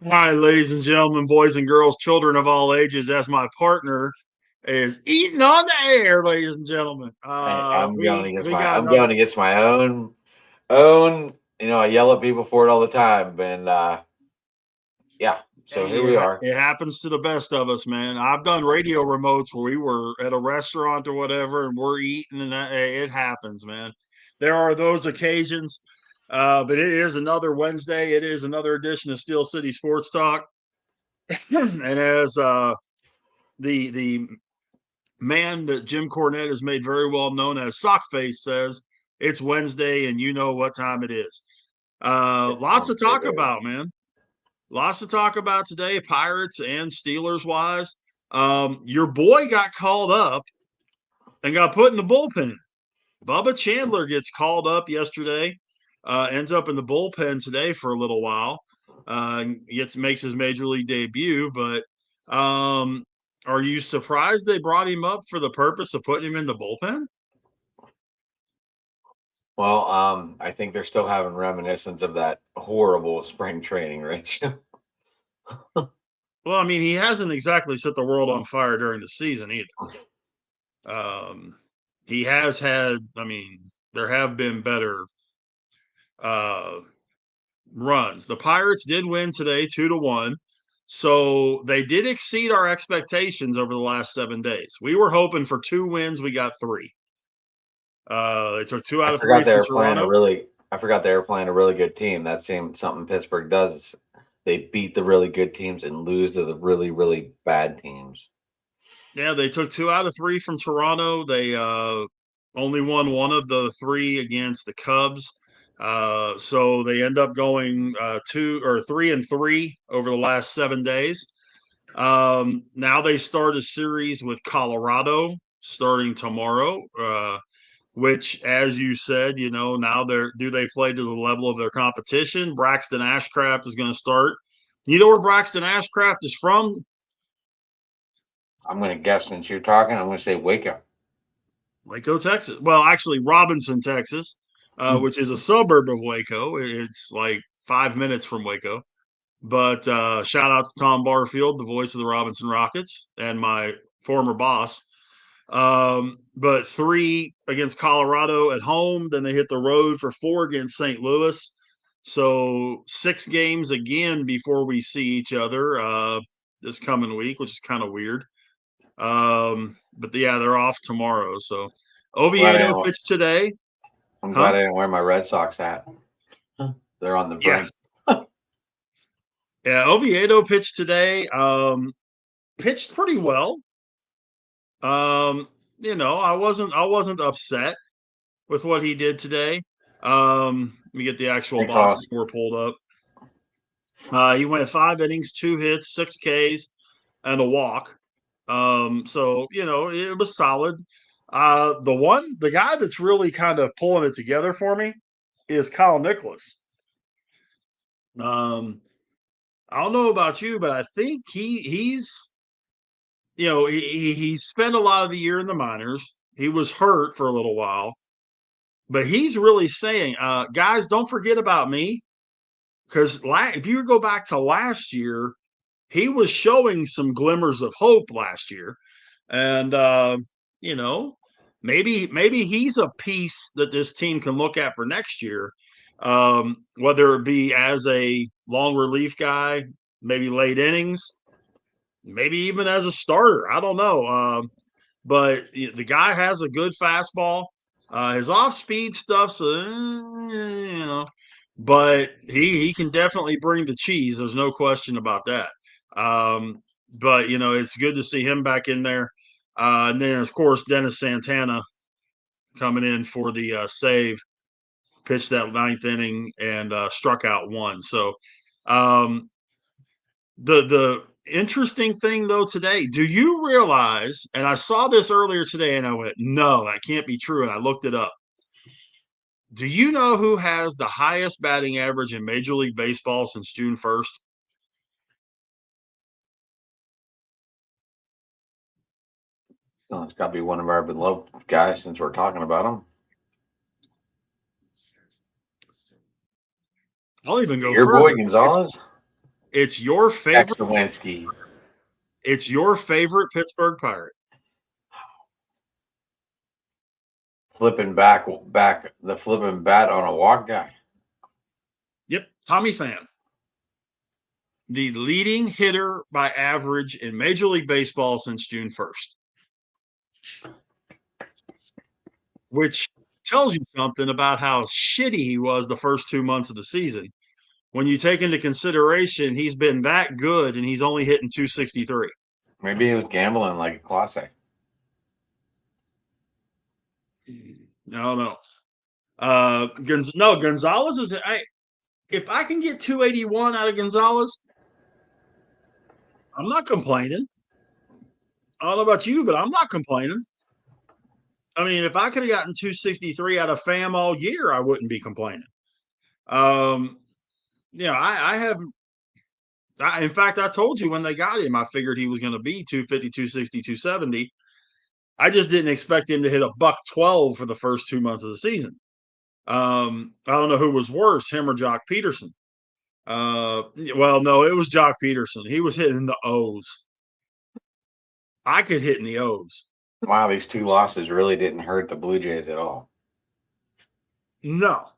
All right, ladies and gentlemen, boys and girls, children of all ages, as my partner is eating on the air, ladies and gentlemen. Hey, I'm going against We my got I'm another. going against my own. I yell at people for it all the time, and yeah. So here Hey, we are. it happens to the best of us, man. I've done radio remotes where we were at a restaurant or whatever, and we're eating, and it happens, man. There are those occasions, but it is another Wednesday. It is another edition of Steel City Sports Talk, and as the man that Jim Cornette has made very well known as Sockface says, it's Wednesday and you know what time it is. It's Lots to hump talk day. about, man. Lots to talk about today, Pirates and Steelers wise. Your boy got called up and got put in the bullpen. Bubba Chandler gets called up yesterday, ends up in the bullpen today for a little while. Makes his major league debut, but are you surprised they brought him up for the purpose of putting him in the bullpen? Well, I think they're still having reminiscence of that horrible spring training, Rich. Well, I mean, he hasn't exactly set the world on fire during the season either. He has had, I mean, there have been better uh, runs. The Pirates did win today 2-1. So they did exceed our expectations over the last 7 days. We were hoping for 2 wins. We got three. They took two I out of three forgot they from were playing a Toronto. really. I forgot they were playing a really good team. That's something Pittsburgh does. Is they beat the really good teams and lose to the really really bad teams. Yeah, they took two out of three from Toronto. They only won one of the three against the Cubs. So they end up going 2 or 3-3 over the last 7 days. Now they start a series with Colorado starting tomorrow, which, as you said, now they play to the level of their competition? Braxton Ashcraft is going to start. You know where Braxton Ashcraft is from? I'm going to guess since you're talking, I'm going to say Waco. Waco, Texas. Well, actually, Robinson, Texas, which is a suburb of Waco. It's like 5 minutes from Waco. But shout out to Tom Barfield, the voice of the Robinson Rockets, and my former boss. But three against Colorado at home. Then they hit the road for four against St. Louis. So 6 games again before we see each other this coming week, which is kind of weird. But yeah, they're off tomorrow. So Glad I Oviedo didn't, pitched today. I'm Huh? glad I didn't wear my Red Sox hat. They're on the Yeah. brink. Yeah, Oviedo pitched today. Pitched pretty well. Um, I wasn't upset with what he did today. Let me get the actual Thanks, box Hoss. score pulled up. He went 5 innings, 2 hits, 6 Ks, and a walk. So it was solid. The guy that's really kind of pulling it together for me is Kyle Nicholas. Um, I don't know about you, but I think he's he spent a lot of the year in the minors. He was hurt for a little while, but he's really saying, guys, don't forget about me. Because if you go back to last year, he was showing some glimmers of hope last year, and you know, maybe he's a piece that this team can look at for next year, whether it be as a long relief guy, maybe late innings, maybe even as a starter. I don't know, but the guy has a good fastball. His off speed stuff, so but he can definitely bring the cheese. There's no question about that. But it's good to see him back in there. And then of course Dennis Santana coming in for the save, pitched that ninth inning and struck out one. So um, the interesting thing though today, do you realize? And I saw this earlier today, and I went, no, that can't be true. And I looked it up. Do you know who has the highest batting average in Major League Baseball since June 1st? Oh, it's got to be one of our beloved guys since we're talking about him. I'll even go Your boy further. It's Gonzalez. It's your favorite. Lewinsky. It's your favorite Pittsburgh Pirate. Flipping back the flipping bat on a walk guy. Yep, Tommy Pham, the leading hitter by average in Major League Baseball since June 1st, which tells you something about how shitty he was the first 2 months of the season. When you take into consideration he's been that good and he's only hitting 263. Maybe he was gambling like a classic. No. Gonzalez is. If I can get 281 out of Gonzalez, I'm not complaining. I don't know about you, but I'm not complaining. I mean, if I could have gotten 263 out of Pham all year, I wouldn't be complaining. I have. In fact, I told you when they got him, I figured he was going to be 250, 260, 270. I just didn't expect him to hit a $112 for the first 2 months of the season. I don't know who was worse, him or Jock Peterson. Well, no, it was Jock Peterson. He was hitting the O's. I could hit in the O's. Wow, these 2 losses really didn't hurt the Blue Jays at all. No.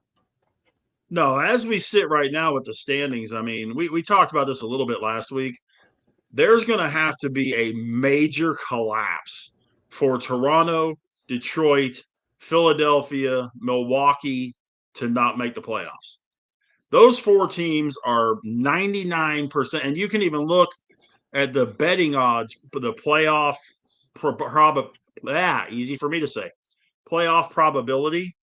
As we sit right now with the standings, I mean, we talked about this a little bit last week. There's going to have to be a major collapse for Toronto, Detroit, Philadelphia, Milwaukee to not make the playoffs. Those 4 teams are 99%, and you can even look at the betting odds for the playoff easy for me to say. Playoff probability.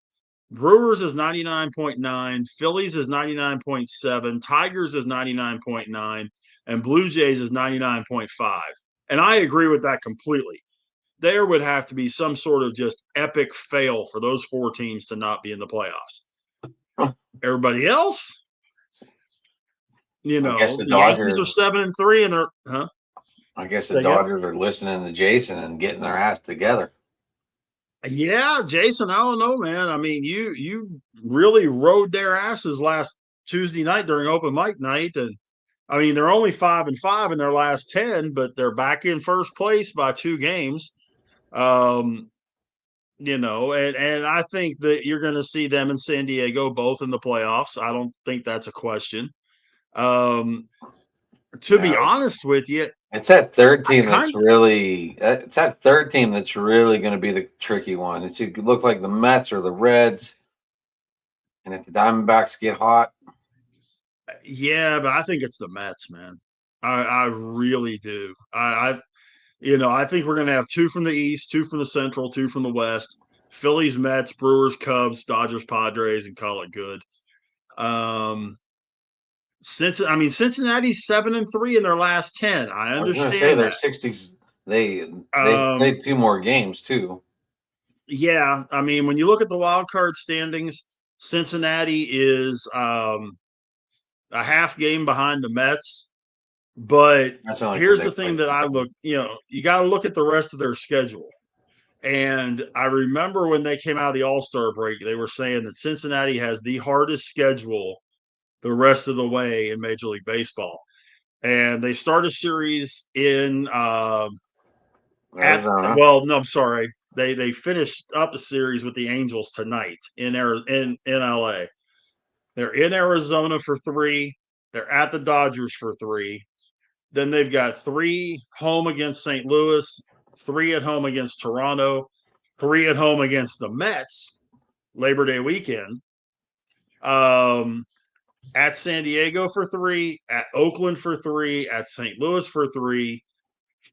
Brewers is 99.9, Phillies is 99.7, Tigers is 99.9, and Blue Jays is 99.5. And I agree with that completely. There would have to be some sort of just epic fail for those 4 teams to not be in the playoffs. Everybody else, I guess the Yankees Dodgers are 7-3, and they're I guess the Dodgers are listening to Jason and getting their ass together. Yeah, Jason, I don't know, man. I mean, you really rode their asses last Tuesday night during open mic night, and I mean they're only 5-5 in their last 10, but they're back in first place by 2 games. And I think that you're going to see them in San Diego both in the playoffs. I don't think that's a question. To be honest with you, it's that third team that's really going to be the tricky one. It could look like the Mets or the Reds, and if the Diamondbacks get hot, yeah, but I think it's the Mets, man. I really do. I think we're going to have 2 from the East, 2 from the Central, 2 from the West. Phillies, Mets, Brewers, Cubs, Dodgers, Padres, and call it good. Cincinnati's 7-3 in their last 10. I understand. I was going to say they're 60s. They played 2 more games too. Yeah, I mean, when you look at the wild card standings, Cincinnati is a half game behind the Mets. But here's the thing that I look, you got to look at the rest of their schedule. And I remember when they came out of the All-Star break, they were saying that Cincinnati has the hardest schedule the rest of the way in Major League Baseball. And they start a series in Arizona. I'm sorry. They finished up a series with the Angels tonight in LA. They're in Arizona for 3. They're at the Dodgers for 3. Then they've got 3 home against St. Louis, 3 at home against Toronto, 3 at home against the Mets, Labor Day weekend. At San Diego for 3, at Oakland for 3, at St. Louis for 3,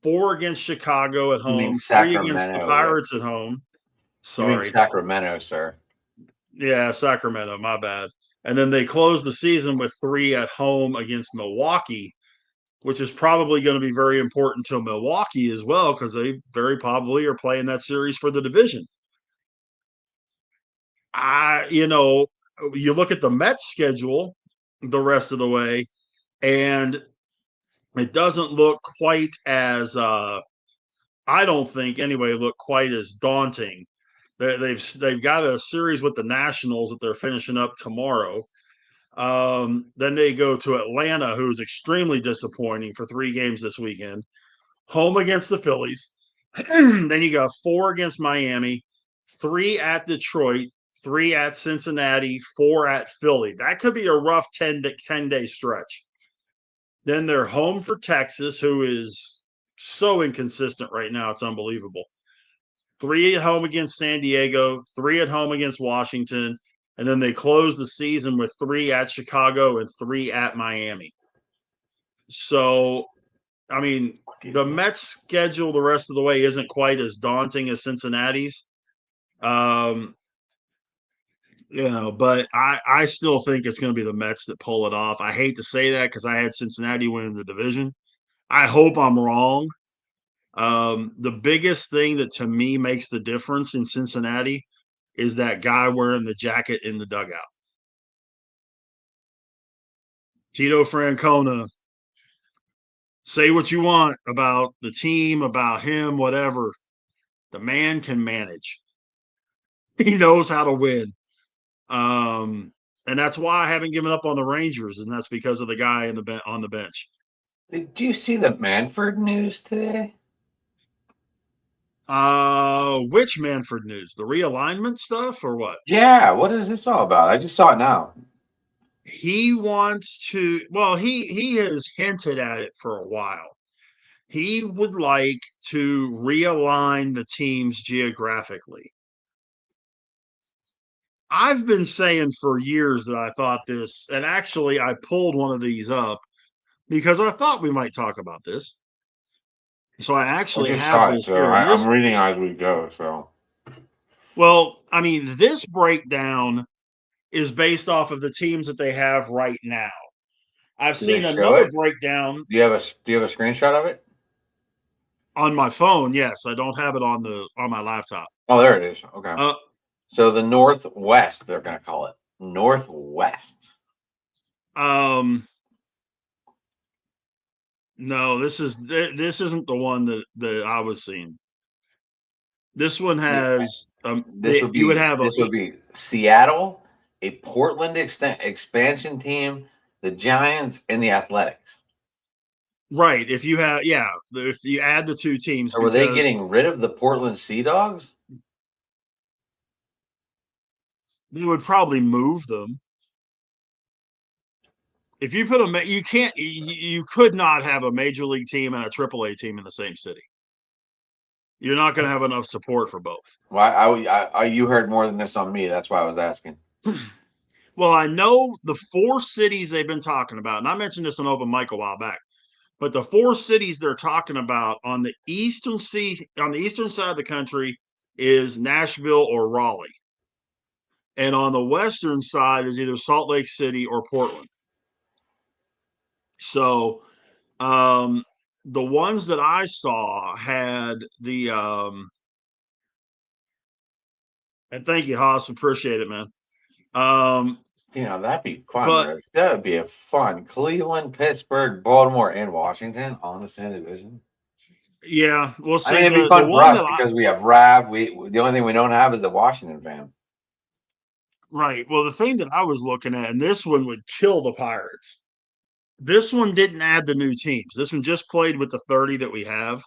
4 against Chicago at home, 3 against the Pirates at home. Sorry. You mean Sacramento, sir. Yeah, Sacramento, my bad. And then they close the season with 3 at home against Milwaukee, which is probably going to be very important to Milwaukee as well because they very probably are playing that series for the division. You look at the Mets schedule the rest of the way, and it doesn't look quite as I don't think anyway look quite as daunting. They've got a series with the Nationals that they're finishing up tomorrow. Then they go to Atlanta, who's extremely disappointing for 3 games this weekend. Home against the Phillies. Then you got 4 against Miami, 3 at Detroit, 3 at Cincinnati, 4 at Philly. That could be a rough 10-day stretch. Then they're home for Texas, who is so inconsistent right now. It's unbelievable. 3 at home against San Diego, 3 at home against Washington, and then they close the season with 3 at Chicago and 3 at Miami. So, I mean, the Mets' schedule the rest of the way isn't quite as daunting as Cincinnati's. But I still think it's going to be the Mets that pull it off. I hate to say that because I had Cincinnati winning the division. I hope I'm wrong. The biggest thing that to me makes the difference in Cincinnati is that guy wearing the jacket in the dugout. Tito Francona, say what you want about the team, about him, whatever. The man can manage. He knows how to win. And that's why I haven't given up on the Rangers, and that's because of the guy on the bench. Did you see the Manfred news today? Which Manfred news? The realignment stuff or what? Yeah, what is this all about? I just saw it now. He wants to. Well, he has hinted at it for a while. He would like to realign the teams geographically. I've been saying for years that I thought this, and actually I pulled one of these up because I thought we might talk about this. So I I actually just have saw it, this so here. And I'm reading as we go. So, well, I mean, this breakdown is based off of the teams that they have right now. I've do they seen show another it? breakdown Do you have a screenshot of it? on my phone. Yes, I don't have it on my laptop. Oh, there it is. Okay. Uh, So the Northwest, they're going to call it Northwest. No, this isn't the one that I was seeing. This one has you would have This would be Seattle, a Portland expansion team, the Giants, and the Athletics. right. If you add the 2 teams, So were they because getting rid of the Portland Sea Dogs? they would probably move them. If you put you could not have a major league team and a AAA team in the same city. You're not going to have enough support for both. Well, you heard more than this on me. That's why I was asking. Well, I know the 4 cities they've been talking about, and I mentioned this in open mic a while back. But the 4 cities they're talking about on the eastern side of the country is Nashville or Raleigh, and on the western side is either Salt Lake City or Portland. So, the ones that I saw had the and thank you, Haas, appreciate it, man. That'd be fun. But Rich. That'd be a fun. Cleveland, Pittsburgh, Baltimore, and Washington on the same division. yeah, we'll I see. mean, it'd be The fun for one us that because we have Rav. The only thing we don't have is the Washington fan. right. Well, the thing that I was looking at, and this one would kill the Pirates. This one didn't add the new teams. This one just played with the 30 that we have.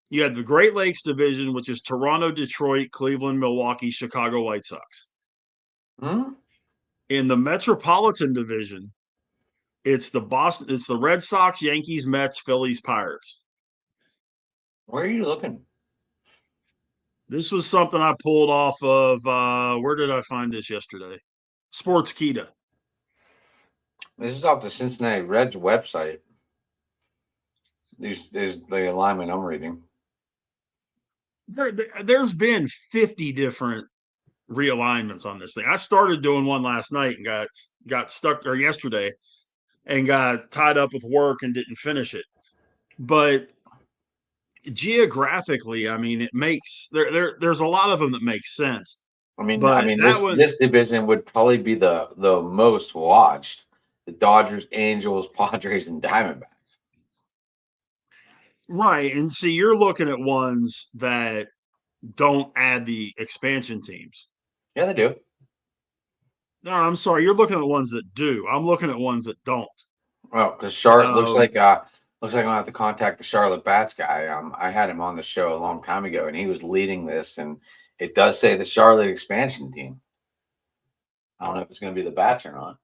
You had the Great Lakes division, which is Toronto, Detroit, Cleveland, Milwaukee, Chicago White Sox. Hmm? In the Metropolitan division, it's the Red Sox, Yankees, Mets, Phillies, Pirates. Where are you looking? This was something I pulled off of where did I find this yesterday? Sportskeeda. This is off the Cincinnati Reds website. These is the alignment I'm reading. There's been 50 different realignments on this thing. I started doing one last night and got stuck or yesterday and got tied up with work and didn't finish it. But geographically, I mean, it makes there's a lot of them that make sense. I But mean that this one, this division would probably be the most watched. The Dodgers, Angels, Padres, and Diamondbacks. right? And see, you're looking at ones that don't add the expansion teams. Yeah, they do. No, I'm sorry. You're looking at ones that do. I'm looking at ones that don't. Well, because Charlotte Um, looks like I'll have to contact the Charlotte Bats guy. I had him on the show a long time ago, and he was leading this, and it does say the Charlotte expansion team. I don't know if it's going to be the Bats or not.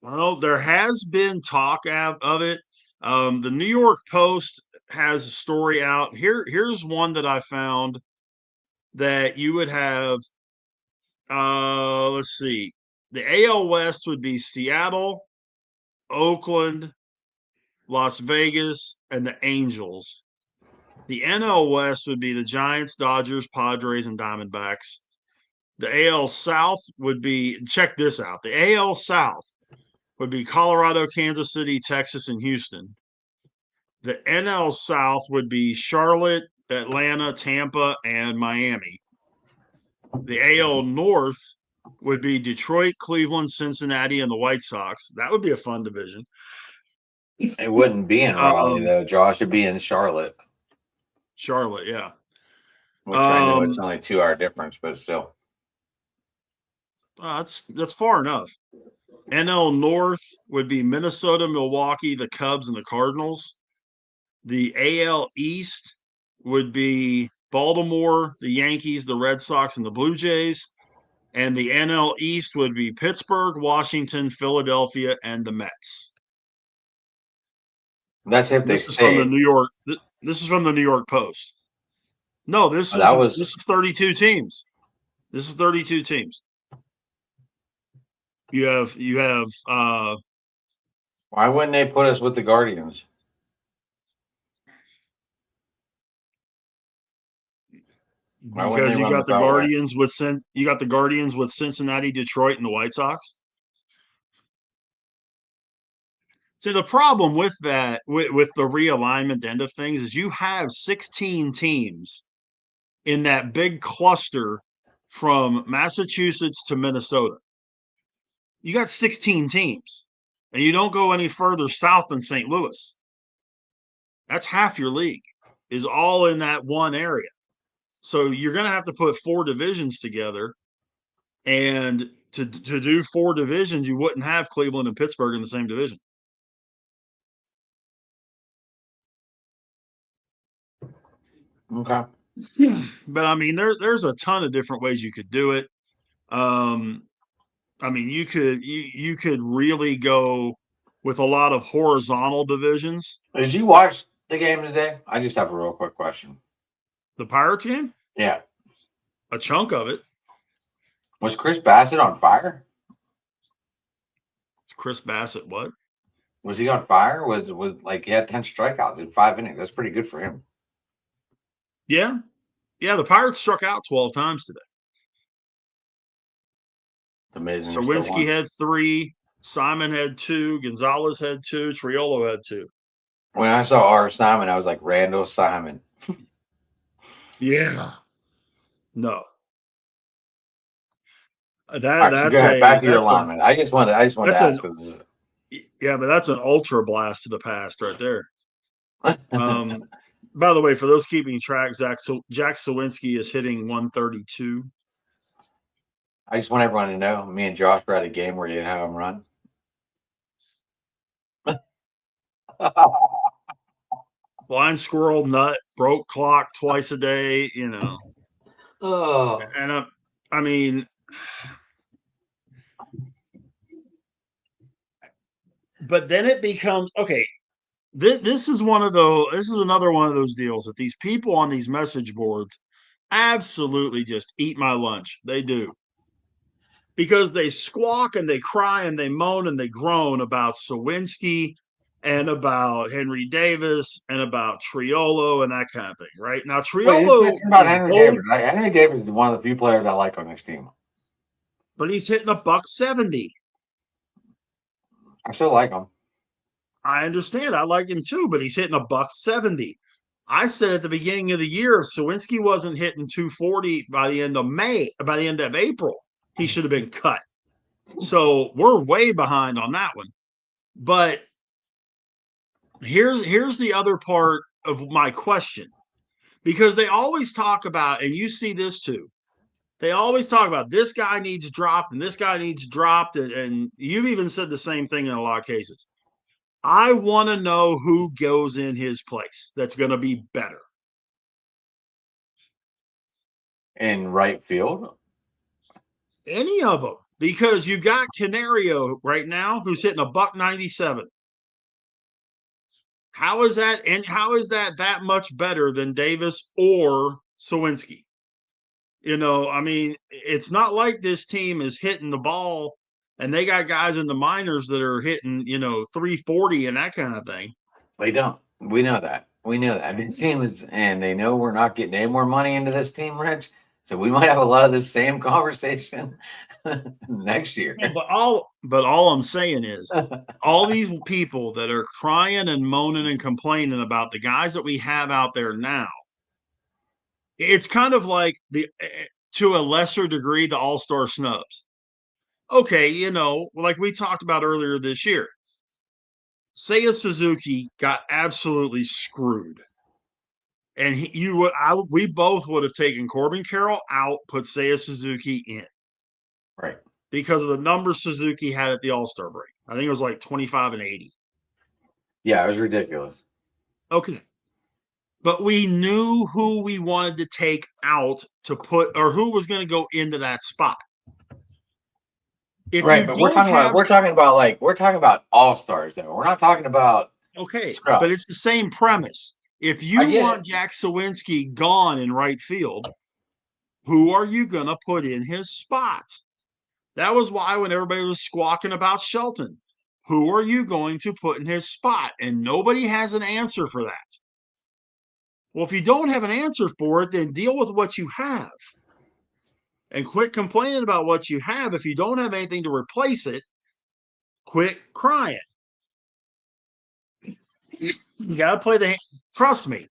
well, there has been talk of it. The New York Post has a story out. Here's one that I found that you would have. Let's see. The AL West would be Seattle, Oakland, Las Vegas, and the Angels. The NL West would be the Giants, Dodgers, Padres, and Diamondbacks. The AL South would be, check this out. The AL South would be Colorado, Kansas City, Texas, and Houston. The NL South would be Charlotte, Atlanta, Tampa, and Miami. The AL North would be Detroit, Cleveland, Cincinnati, and the White Sox. That would be a fun division. It wouldn't be in Raleigh though, Josh. It'd be in Charlotte, Charlotte, yeah. which I know it's only 2 hour difference, but still. That's far enough. NL North would be Minnesota, Milwaukee, the Cubs, and the Cardinals. The AL East would be Baltimore, the Yankees, the Red Sox, and the Blue Jays. And the NL East would be Pittsburgh, Washington, Philadelphia, and the Mets. That's if they This is from the stayed. New York. This is from the New York Post. No, this is 32 teams. This is 32 teams. You have Why wouldn't they put us with the Guardians? because you got the Guardians with Cincinnati, Detroit, and the White Sox. See, the problem with that, with the realignment end of things, is you have 16 teams in that big cluster from Massachusetts to Minnesota. You got 16 teams, and you don't go any further south than St. Louis. That's half your league, is all in that one area. So you're going to have to put 4 divisions together. And to do 4 divisions, you wouldn't have Cleveland and Pittsburgh in the same division. Okay. But I mean, there's a ton of different ways you could do it. I mean, you could really go with a lot of horizontal divisions. Did you watch the game today? I just have a real quick question. The Pirates game? Yeah. A chunk of it. Was Chris Bassett on fire? It's Chris Bassett, what? Was he on fire? Was like he had 10 strikeouts in 5 innings. That's pretty good for him. Yeah. Yeah, the Pirates struck out 12 times today. Amazing. Sawinski had 3, Simon had 2, Gonzalez had 2, Triolo had 2. When I saw R. Simon, I was like, Randall Simon. Yeah. No. Back to your alignment. I just wanted to ask. Yeah, but that's an ultra blast to the past right there. By the way, for those keeping track, Jack Sawinski is hitting 132. I just want everyone to know, me and Josh were at a game where you didn't have him run. Blind squirrel nut, broke clock twice a day, you know. Oh. And I mean, but then it becomes okay. This is another one of those deals that these people on these message boards absolutely just eat my lunch. They do. Because they squawk and they cry and they moan and they groan about Sawinski and about Henry Davis and about Triolo and that kind of thing, right? Now, Triolo about Henry Davis. Henry Davis is one of the few players I like on this team. But he's hitting $170. I still like him. I understand. I like him too, but he's hitting $170. I said at the beginning of the year, if Sawinski wasn't hitting 240 by the end of April, he should have been cut. So we're way behind on that one. But here's the other part of my question, because they always talk about, and you see this too, They always talk about this guy needs dropped and this guy needs dropped. And you've even said the same thing in a lot of cases. I want to know who goes in his place that's going to be better. In right field? Any of them. Because you got Canario right now who's hitting $197. How is that? And how is that much better than Davis or Sawinski? I mean, it's not like this team is hitting the ball and they got guys in the minors that are hitting, 340 and that kind of thing. They don't. We know that. We know that. This team is, and they know we're not getting any more money into this team, Rich. So we might have a lot of the same conversation next year. But all I'm saying is all these people that are crying and moaning and complaining about the guys that we have out there now, it's kind of like to a lesser degree, the all-star snubs. Okay, like we talked about earlier this year, Seiya Suzuki got absolutely screwed. And we both would have taken Corbin Carroll out, put Seiya Suzuki in. Right. Because of the numbers Suzuki had at the All-Star break. I think it was like 25 and 80. Yeah, it was ridiculous. Okay. But we knew who we wanted to take out to put, or who was going to go into that spot. Right, but we're talking about all-stars though. We're not talking about scrubs. But it's the same premise. If you want Jack Sawinski gone in right field, who are you going to put in his spot? That was why when everybody was squawking about Shelton, who are you going to put in his spot? And nobody has an answer for that. Well, if you don't have an answer for it, then deal with what you have. And quit complaining about what you have. If you don't have anything to replace it, quit crying. You got to play the trust me.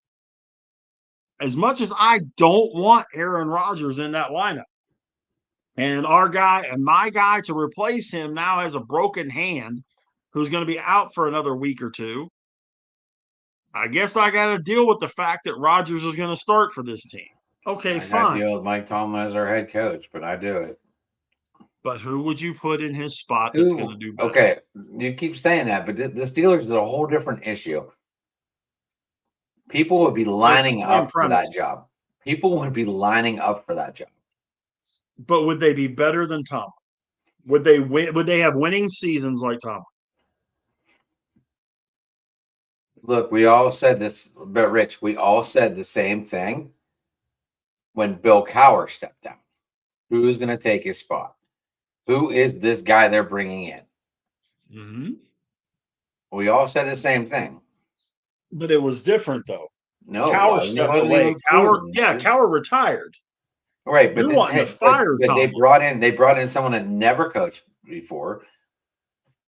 As much as I don't want Aaron Rodgers in that lineup, and my guy to replace him now has a broken hand who's going to be out for another week or two. I guess I got to deal with the fact that Rodgers is going to start for this team. Okay, fine. I deal with Mike Tomlin as our head coach, but I do it. But who would you put in his spot that's going to do better? Okay, you keep saying that, but the Steelers is a whole different issue. People would be lining up for that job. People would be lining up for that job. But would they be better than Tomlin? Would they win? Would they have winning seasons like Tomlin? Look, we all said this, but Rich, we all said the same thing when Bill Cowher stepped down. Who's going to take his spot? Who is this guy they're bringing in? Mm-hmm. We all said the same thing. But it was different, though. No, Cowher stepped away. Cowher retired. Right, but they brought in someone that never coached before.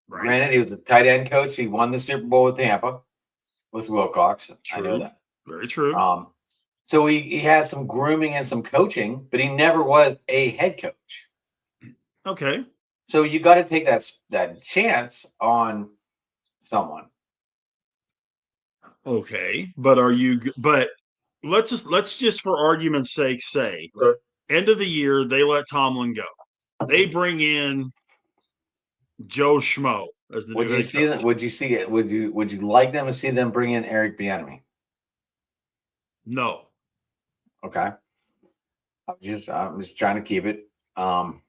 Right. Granted, he was a tight end coach. He won the Super Bowl with Tampa with Wilcox. True. I know that. Very true. So he has some grooming and some coaching, but he never was a head coach. Okay. So you got to take that chance on someone. Okay, but let's just for argument's sake say end of the year they let Tomlin go. They bring in Joe Schmo as the would new you see coach. That? Would you see it? Would you like them to see them bring in Eric Bieniemy? No. Okay. I'm just trying to keep it. And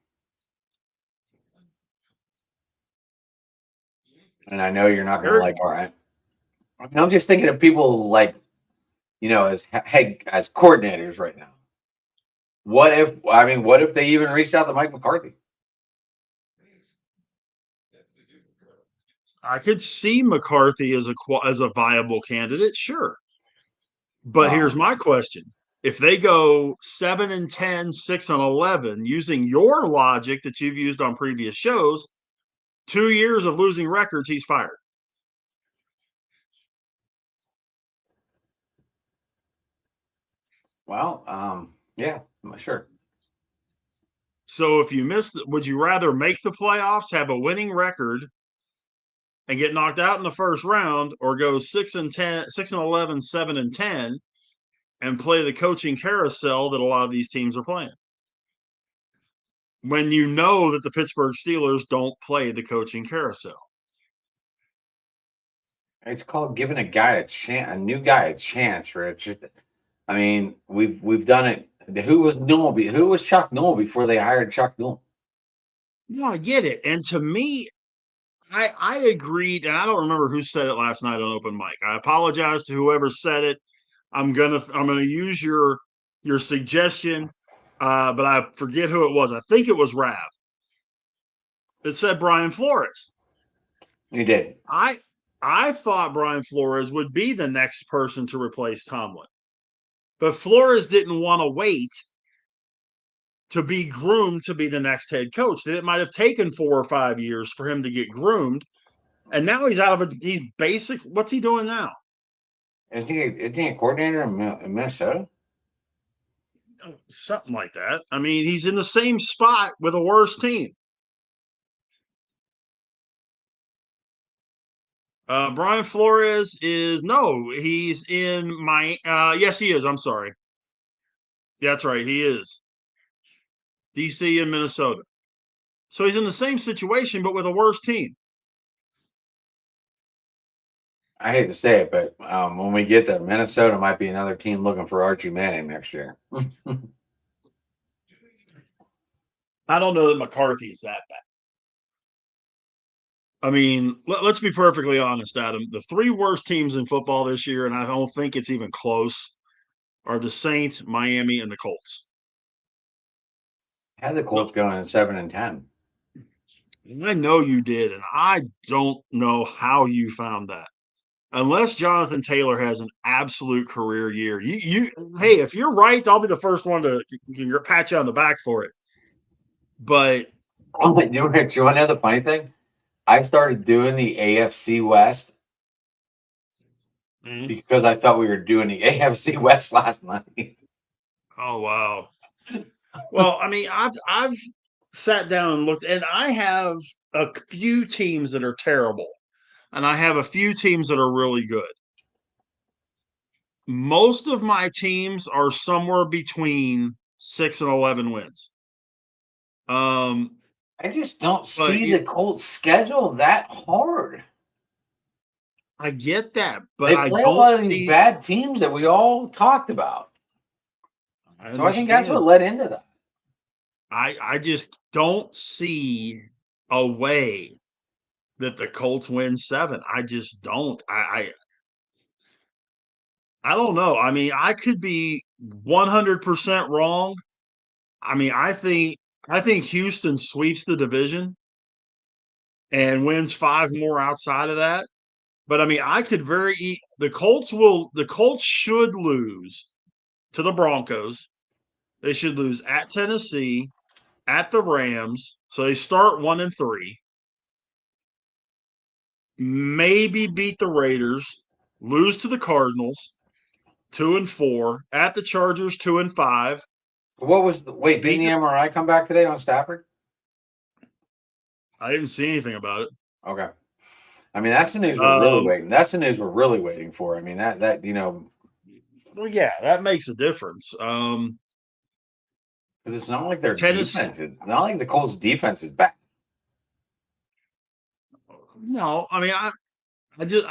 I know you're not going to like all right. I mean, I'm just thinking of people like, as coordinators right now. What if they even reached out to Mike McCarthy? I could see McCarthy as a viable candidate, sure. But here's my question. If they go 7-10, 6-11, using your logic that you've used on previous shows, 2 years of losing records, he's fired. Well, yeah, sure. So if you would you rather make the playoffs, have a winning record, and get knocked out in the first round, or go 6-10, 6-11, 7-10, and play the coaching carousel that a lot of these teams are playing? when you know that the Pittsburgh Steelers don't play the coaching carousel. It's called giving a guy a chance, a new guy a chance. For it. Just, I mean, we've done it. Who was Newell? Who was Chuck Newell before they hired Chuck Newell? No, I get it. And to me, I agreed, and I don't remember who said it last night on open mic. I apologize to whoever said it. I'm gonna use your suggestion, but I forget who it was. I think it was Rav. It said Brian Flores. He did. I thought Brian Flores would be the next person to replace Tomlin, but Flores didn't want to wait to be groomed to be the next head coach. That it might have taken 4 or 5 years for him to get groomed, and now he's out of it. He's basic. What's he doing now? Isn't he a coordinator in Minnesota? Something like that. I mean, he's in the same spot with a worse team. Brian Flores he's in my. Yes, he is. I'm sorry. That's right. He is. DC and Minnesota. So he's in the same situation, but with a worse team. I hate to say it, but when we get there, Minnesota might be another team looking for Archie Manning next year. I don't know that McCarthy is that bad. I mean, let's be perfectly honest, Adam. The 3 worst teams in football this year, and I don't think it's even close, are the Saints, Miami, and the Colts. Had the Colts going 7-10. I know you did, and I don't know how you found that. Unless Jonathan Taylor has an absolute career year. Hey, if you're right, I'll be the first one to pat you on the back for it. But you want to know the funny thing? I started doing the AFC West because I thought we were doing the AFC West last night. Oh wow. Well, I mean, I've sat down and looked, and I have a few teams that are terrible, and I have a few teams that are really good. Most of my teams are somewhere between 6 and 11 wins. I just don't see the Colts schedule that hard. I get that, but they play a lot of these bad teams that we all talked about. So I think that's what led into that. I just don't see a way that the Colts win 7. I just don't. I don't know. I mean, I could be 100% wrong. I mean, I think Houston sweeps the division and wins 5 more outside of that. But I mean, the Colts should lose to the Broncos. They should lose at Tennessee, at the Rams. So they start 1-3. Maybe beat the Raiders, lose to the Cardinals, 2-4, at the Chargers, 2-5. What was didn't the MRI come back today on Stafford? I didn't see anything about it. Okay. I mean, that's the news we're really waiting. That's the news we're really waiting for. I mean, that you know. Well, yeah, that makes a difference. Because it's not like their defense. It's not like the Colts' defense is bad. No, I mean, I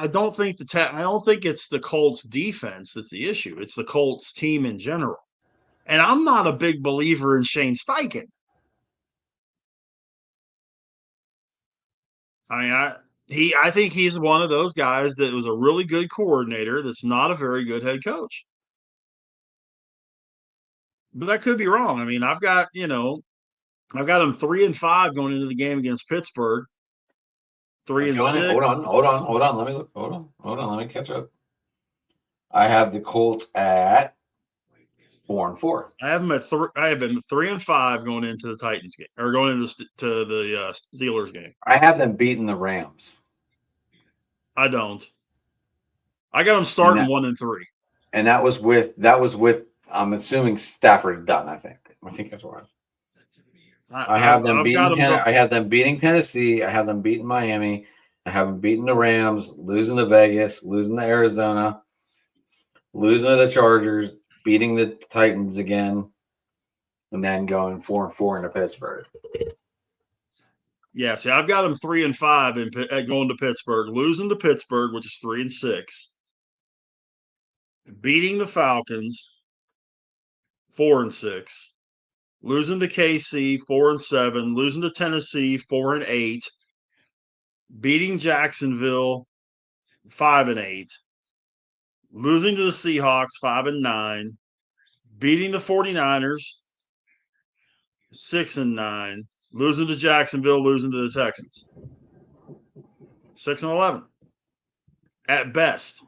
don't think I don't think it's the Colts defense that's the issue. It's the Colts team in general. And I'm not a big believer in Shane Steichen. I mean, I think he's one of those guys that was a really good coordinator that's not a very good head coach. But I could be wrong. I mean, I've got him 3-5 going into the game against Pittsburgh. 3-6. Hold on. Let me look. Hold on. Let me catch up. I have the Colts at 4-4. I have them at I have been 3-5 going into the Titans game, or going into the Steelers game. I have them beating the Rams. I don't. I got them starting 1-3. And that was with. I'm assuming Stafford done. I think that's right. I have them beating Tennessee. I have them beating Miami. I have them beating the Rams, losing to Vegas, losing to Arizona, losing to the Chargers, beating the Titans again, and then going 4-4 into Pittsburgh. Yeah, see, I've got them 3-5 going to Pittsburgh, losing to Pittsburgh, which is 3-6, beating the Falcons, 4-6, losing to KC, 4-7, losing to Tennessee, 4-8, beating Jacksonville, 5-8, losing to the Seahawks, 5-9, beating the 49ers, 6-9, losing to Jacksonville, losing to the Texans, 6-11 at best.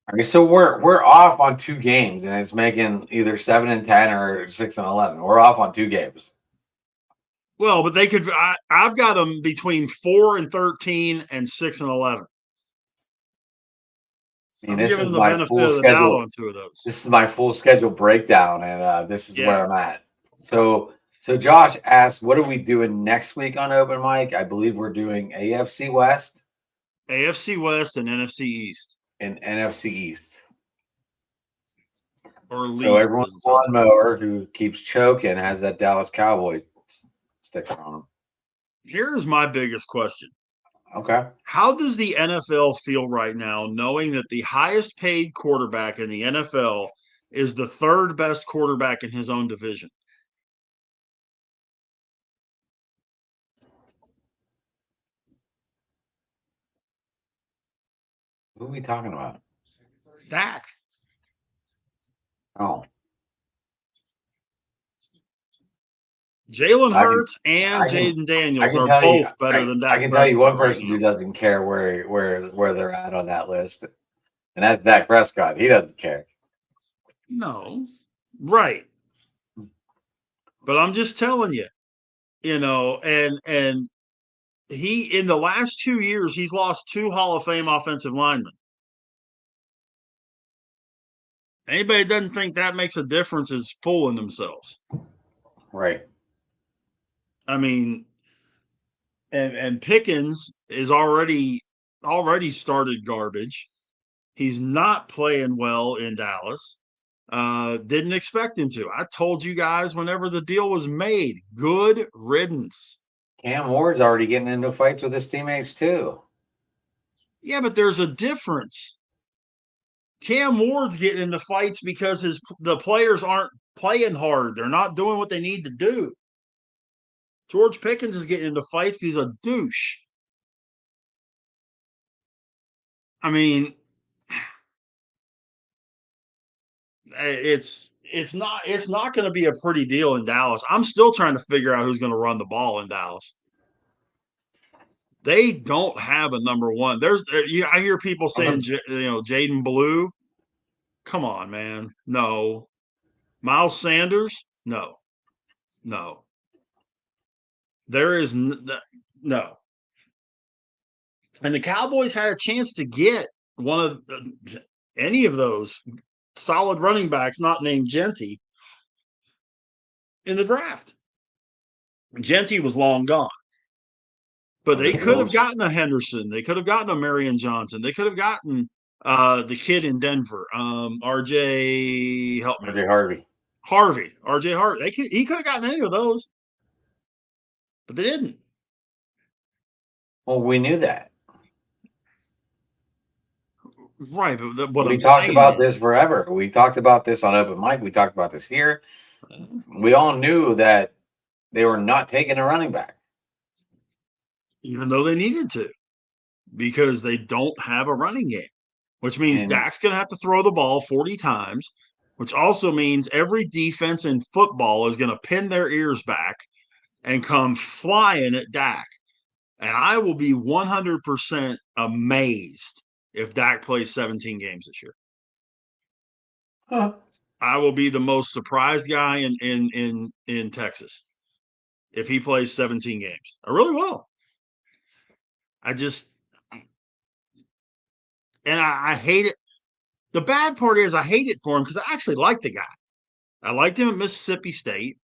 All right, so we're off on 2 games, and it's making either 7-10 or 6-11. We're off on 2 games. Well, but they could. I've got them between 4-13 and 6-11. I mean, I'm this is giving the my benefit full of the doubt schedule. on 2 of those. This is my full schedule breakdown, and this is Yeah. where I'm at. So Josh asked, what are we doing next week on Open Mic? I believe we're doing AFC West, AFC West and NFC East, and NFC East. or least. So everyone's lawnmower who keeps choking has that Dallas Cowboy sticker on him. Here's my biggest question. Okay. How does the NFL feel right now, knowing that the highest paid quarterback in the NFL is the 3rd best quarterback in his own division? Who are we talking about? Dak. Oh. Jalen Hurts and Jaden Daniels are both better than Dak. I can tell you one person who doesn't care where they're at on that list, and that's Dak Prescott. He doesn't care. No, right. But I'm just telling you, and he, in the last 2 years, he's lost 2 Hall of Fame offensive linemen. Anybody that doesn't think that makes a difference is fooling themselves. Right. I mean, and Pickens is already started garbage. He's not playing well in Dallas. Didn't expect him to. I told you guys whenever the deal was made, good riddance. Cam Ward's already getting into fights with his teammates too. Yeah, but there's a difference. Cam Ward's getting into fights because the players aren't playing hard. They're not doing what they need to do. George Pickens is getting into fights because he's a douche. I mean, it's not going to be a pretty deal in Dallas. I'm still trying to figure out who's going to run the ball in Dallas. They don't have a number one. I hear people saying, Jaden Blue. Come on, man. No. Miles Sanders? No. There is no. And the Cowboys had a chance to get one of any of those solid running backs not named Genty in the draft. Genty was long gone. But they could have gotten a Henderson. They could have gotten a Marion Johnson. They could have gotten the kid in Denver, RJ. Help me. RJ Harvey. RJ Harvey. He could have gotten any of those, but they didn't. Well, we knew that. Right, but we talked about this forever. We talked about this on Open Mic. We talked about this here. We all knew that they were not taking a running back. Even though they needed to, because they don't have a running game, which means Dak's going to have to throw the ball 40 times, which also means every defense in football is going to pin their ears back and come flying at Dak. And I will be 100% amazed if Dak plays 17 games this year. Huh. I will be the most surprised guy in Texas if he plays 17 games. I really will. I hate it. The bad part is I hate it for him because I actually like the guy. I liked him at Mississippi State.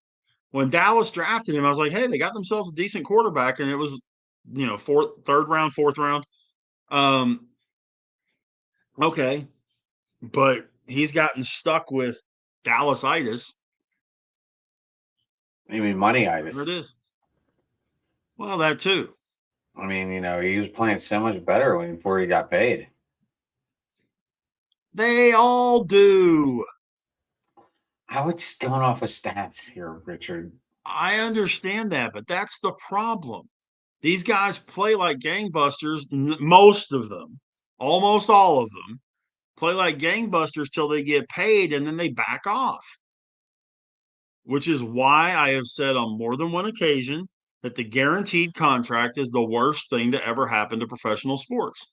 When Dallas drafted him, I was like, hey, they got themselves a decent quarterback, and it was, third round, fourth round. Okay. But he's gotten stuck with Dallasitis. You mean There it moneyitis? is. Well, that too. I mean, he was playing so much better before he got paid. They all do. I was just going off of stats here, Richard. I understand that, but that's the problem. These guys play like gangbusters. Most of them, almost all of them, play like gangbusters till they get paid and then they back off. Which is why I have said on more than one occasion that the guaranteed contract is the worst thing to ever happen to professional sports.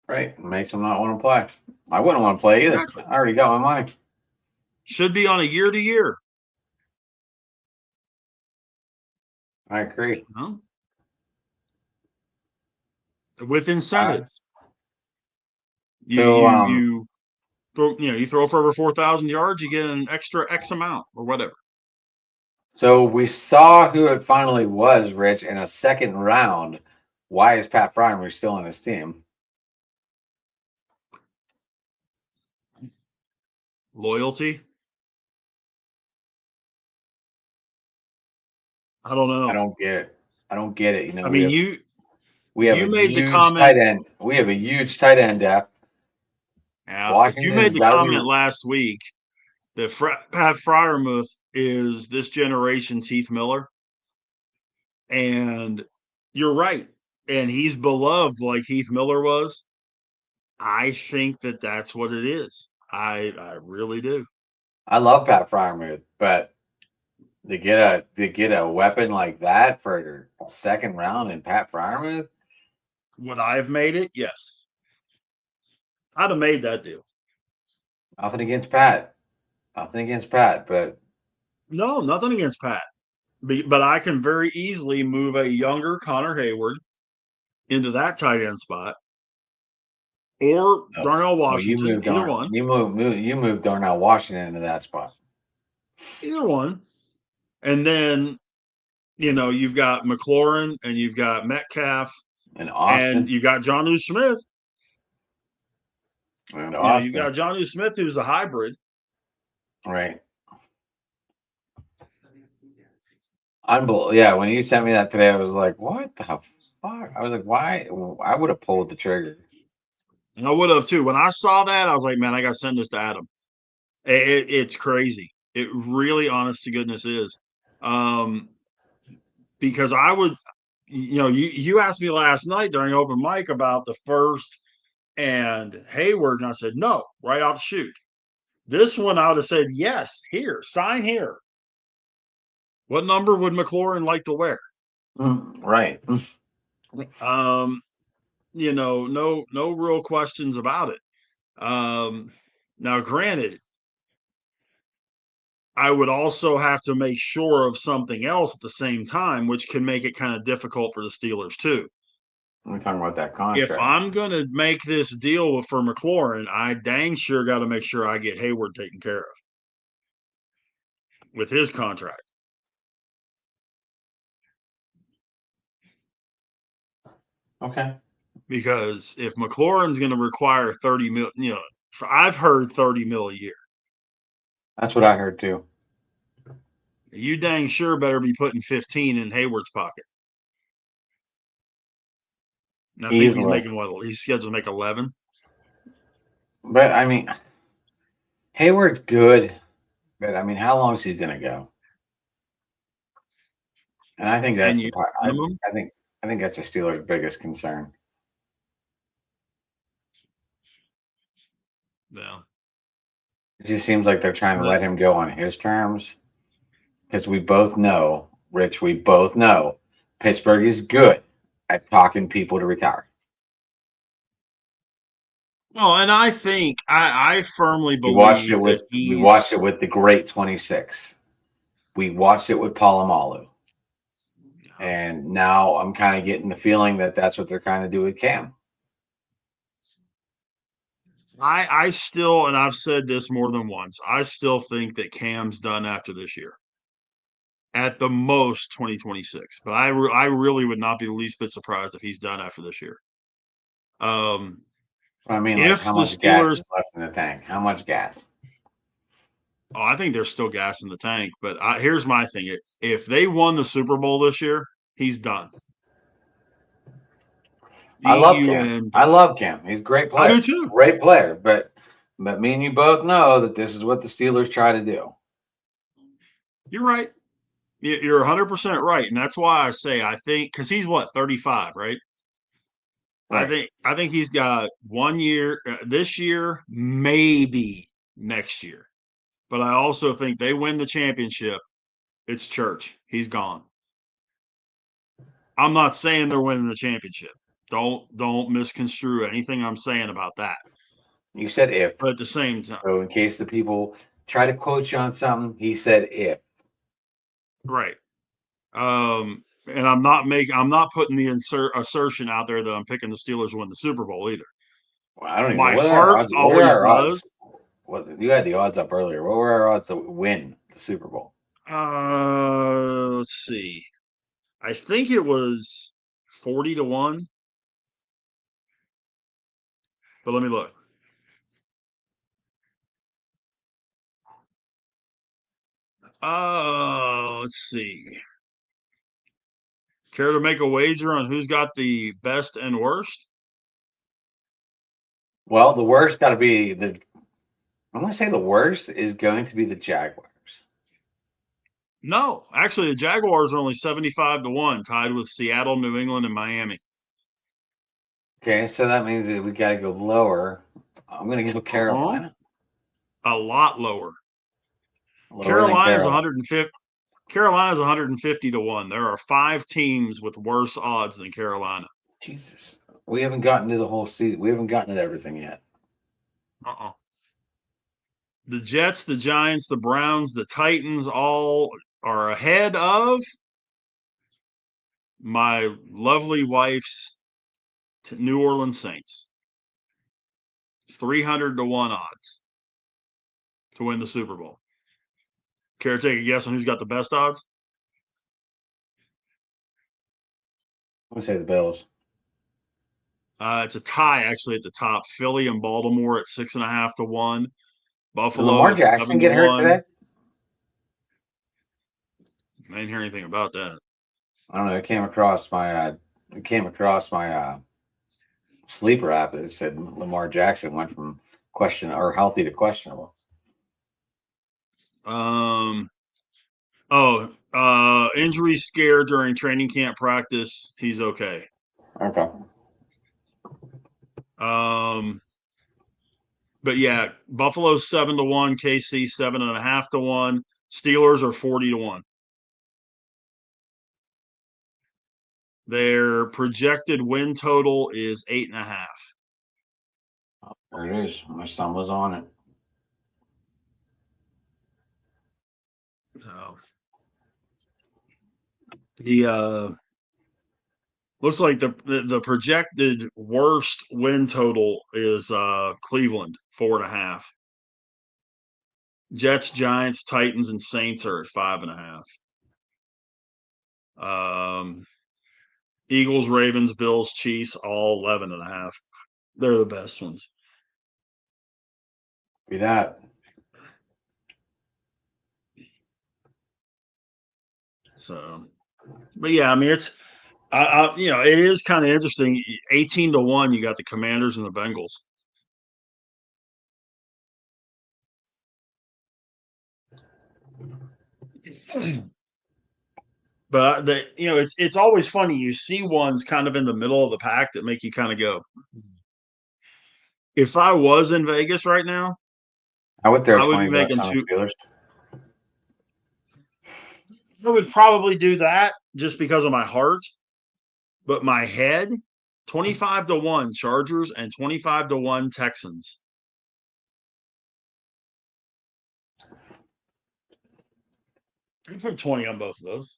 Right. It makes them not want to play. I wouldn't want to play either. Exactly. I already got my money. Should be on a year to year. I agree. With incentives. So, You throw for over 4,000 yards, you get an extra X amount or whatever. So we saw who it finally was, Rich, in a second round. Why is Pat Fryermuth still on his team? Loyalty. I don't know. I don't get it. I don't get it. I mean, we have you a made the huge comment. tight end. We have a huge tight end depth. Yeah, but you made the comment last week that Pat Fryermuth is this generation's Heath Miller. And you're right. And he's beloved like Heath Miller was. I think that that's what it is. I really do. I love Pat Fryermuth, but to get a weapon like that for a second round in Pat Fryermuth, Would I have made it? Yes. I'd have made that deal. nothing against Pat. Nothing against Pat, but No, nothing against Pat. But I can very easily move a younger Connor Hayward into that tight end spot, or no, Darnell no, you Washington. moved Either one. you moved Darnell Washington into that spot. Either one. And then you've got McLaurin and you've got Metcalf And Austin. and you've got Jonnu Smith. And You've got Jonnu Smith, who's a hybrid. Right. Yeah, when you sent me that today, I was like, what the fuck? I was like, why? I would have pulled the trigger. And I would have too. When I saw that, I was like, man, I got to send this to Adam. It's crazy. It really, honest to goodness, is. Because I would, you asked me last night during open mic about the first and Hayward, and I said no, right off the shoot. This one I would have said yes, here, sign here. What number would McLaurin like to wear? Right. No real questions about it. Now, granted, I would also have to make sure of something else at the same time, which can make it kind of difficult for the Steelers too. We're talking about that contract. If I'm going to make this deal for McLaurin, I dang sure got to make sure I get Hayward taken care of with his contract. Okay. Because if McLaurin's going to require 30 mil, I've heard 30 mil a year. That's what I heard too. You dang sure better be putting 15 in Hayward's pocket. And I think he's making what? He's scheduled to make 11. But I mean, Hayward's good, but I mean, how long is he going to go? And I think that's the part. I think that's the Steelers' biggest concern. Yeah. It just seems like they're trying to let him go on his terms. Because we both know, Rich, Pittsburgh is good at talking people to retire. Well, and I think I firmly believe we watched it with the great 26. We watched it with Polamalu. And now I'm kind of getting the feeling that that's what they're trying to do with Cam. I still, and I've said this more than once, I still think that Cam's done after this year. At the most 2026. But I really would not be the least bit surprised if he's done after this year. I mean, like, how much gas is left in the tank? How much gas? Oh, I think there's still gas in the tank, but here's my thing: if they won the Super Bowl this year, he's done. I love Cam. DUN I done. love Cam. He's a great I player. do too. Great player. But me and you both know that this is what the Steelers try to do. You're right. You're 100% right, and that's why I say I think because he's what 35, right? Right. I think he's got 1 year this year, maybe next year. But I also think they win the championship. It's church. He's gone. I'm not saying they're winning the championship. Don't misconstrue anything I'm saying about that. You said if. But at the same time, So in case the people try to quote you on something, he said if. right. And I'm not putting the assertion out there that I'm picking the Steelers to win the Super Bowl either. Well, I don't even know My what are our heart odds. What are always our does. odds? What you had the odds up earlier. What were our odds to win the Super Bowl? Let's see. I think it was 40-1, but let me look. Let's see. Care to make a wager on who's got the best and worst? Well, the worst got to be the. I'm going to say the worst is going to be the Jaguars. No, actually, the Jaguars are only 75-1, tied with Seattle, New England, and Miami. Okay, so that means that we got to go lower. I'm going to go Carolina. A lot lower. Lower than Carolina's Carolina. 150. Carolina's 150-1. There are 5 teams with worse odds than Carolina. Jesus, we haven't gotten to the whole season. We haven't gotten to everything yet. Uh-uh. The Jets, the Giants, the Browns, the Titans all are ahead of my lovely wife's New Orleans Saints. 300-1 odds to win the Super Bowl. Care to take a guess on who's got the best odds? I'm going to say the Bills. It's a tie actually at the top. Philly and Baltimore at 6.5-1. Did Buffalo Lamar is Jackson seven to get hurt one. today? I didn't hear anything about that. I don't know. It came across my sleeper app that said Lamar Jackson went from question or healthy to questionable. Um. Injury scare during training camp practice. He's okay. Okay. But yeah, Buffalo's 7-1, KC 7.5-1, Steelers are 40-1. Their projected win total is 8.5. There it is. My son was on it. So he looks like the projected worst win total is Cleveland 4.5. Jets, Giants, Titans, and Saints are at 5.5. Eagles, Ravens, Bills, Chiefs, all 11.5. They're the best ones. Be that. So, but yeah, I mean, it is kind of interesting. 18-1, you got the Commanders and the Bengals. But it's always funny. You see ones kind of in the middle of the pack that make you kind of go. If I was in Vegas right now, I would throw I would be 20 bucks making on the Steelers. I would probably do that just because of my heart, but my head, 25-1 Chargers and 25-1 Texans. I put 20 on both of those.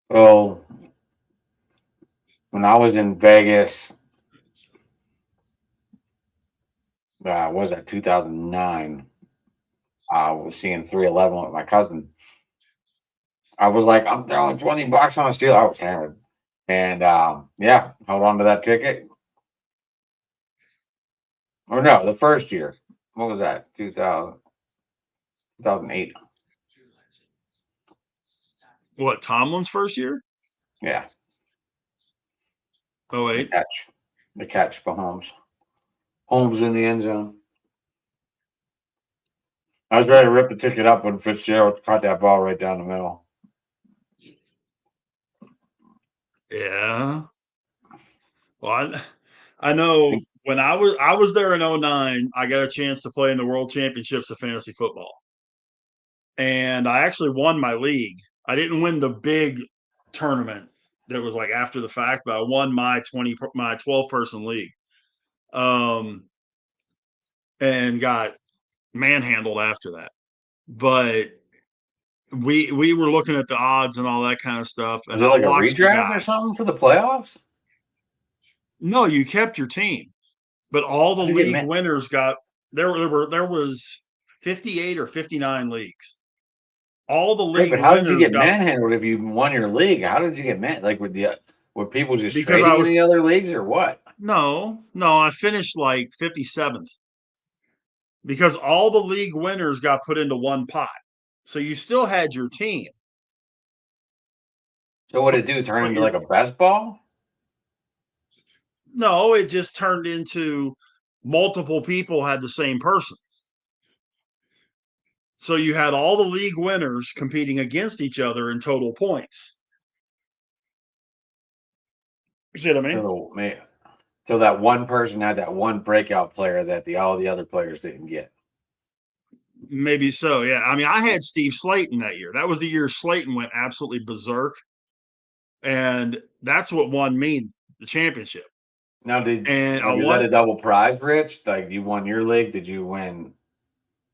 Well, when I was in Vegas, was that 2009? I was seeing 311 with my cousin. I was like, I'm throwing 20 bucks on a steal. I was hammered. And yeah, held on to that ticket. Or no, the first year. What was that? 2000. 2008. What, Tomlin's first year? Yeah. Oh, The 08. catch. The catch by Holmes. Holmes in the end zone. I was ready to rip the ticket up when Fitzgerald caught that ball right down the middle. Yeah. Well, I know when I was there in 09, I got a chance to play in the World Championships of Fantasy Football. And I actually won my league. I didn't win the big tournament that was like after the fact, but I won my 12 person league. And got manhandled after that. But we were looking at the odds and all that kind of stuff, Was and it I like a watched a redraft guy. or something for the playoffs? No, you kept your team, but all the How'd you get league winners got there was 58 or 59 leagues. All the Right, league but how did you winners get got manhandled if you won your league? How did you get like were people just because I trading in was the other leagues or what? no, I finished like 57th because all the league winners got put into one pot. So you still had your team, So what did it do? Turn but into your like a best ball? no, it just turned into multiple people had the same person. So you had all the league winners competing against each other in total points. You see what I mean? So man, so that one person had that one breakout player that all the other players didn't get. Maybe so. Yeah. I mean, I had Steve Slayton that year. That was the year Slayton went absolutely berserk. And that's what won me the championship. Now, did And I like is that won a double prize, Rich? Like you won your league? Did you win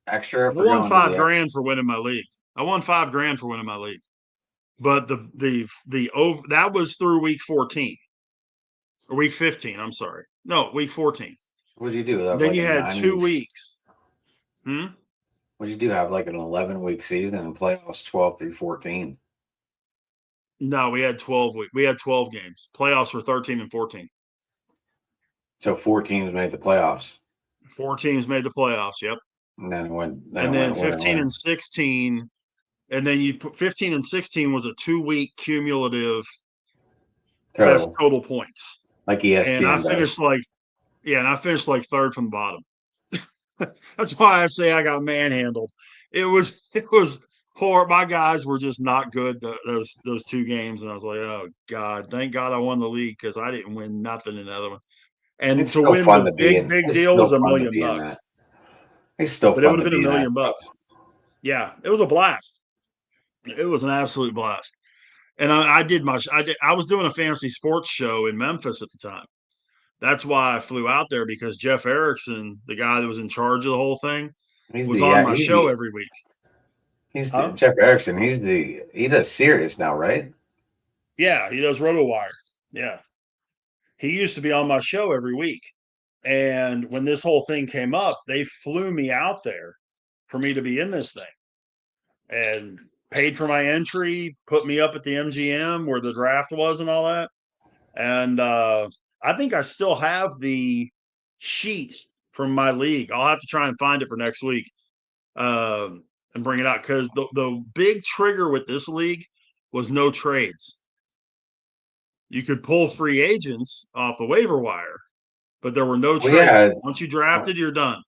extra I for won going to five the? grand for winning my league. I won 5 grand for winning my league. But the over that was through week 14 or week 15. I'm sorry. No, week 14. What did you do? Have Then like you a had 9 week? 2 weeks. Hmm? What did you do? Have like an 11-week season and playoffs 12 through 14? No, we had 12 games. Playoffs were 13 and 14. So 4 teams made the playoffs, 4 teams made the playoffs. Yep. and then And it then went winner 15 winner. and 16. And then you put 15 and 16 was a 2 week cumulative best Total, total points. like And I ESPN does. finished like, yeah, and I finished like third from the bottom. That's why I say I got manhandled. It was poor. My guys were just not good those 2 games, and I was like, oh God, thank God I won the league because I didn't win nothing in the other one. And It's to still win fun the to be big in. big It's deal still was a fun to million be in that. bucks. It's still But it fun would to have been be a in that million stuff. bucks. Yeah, it was a blast. It was an absolute blast. And I was doing a fantasy sports show in Memphis at the time. That's why I flew out there because Jeff Erickson, the guy that was in charge of the whole thing, He's was the on yeah. my show every week. He's the Huh? Jeff Erickson. He does Sirius now, right? Yeah, he does RotoWire. Yeah. He used to be on my show every week. And when this whole thing came up, they flew me out there for me to be in this thing and paid for my entry, put me up at the MGM where the draft was and all that. And I think I still have the sheet from my league. I'll have to try and find it for next week and bring it out because the big trigger with this league was no trades. You could pull free agents off the waiver wire, but there were no Well, trades. yeah, Once you drafted, you're done.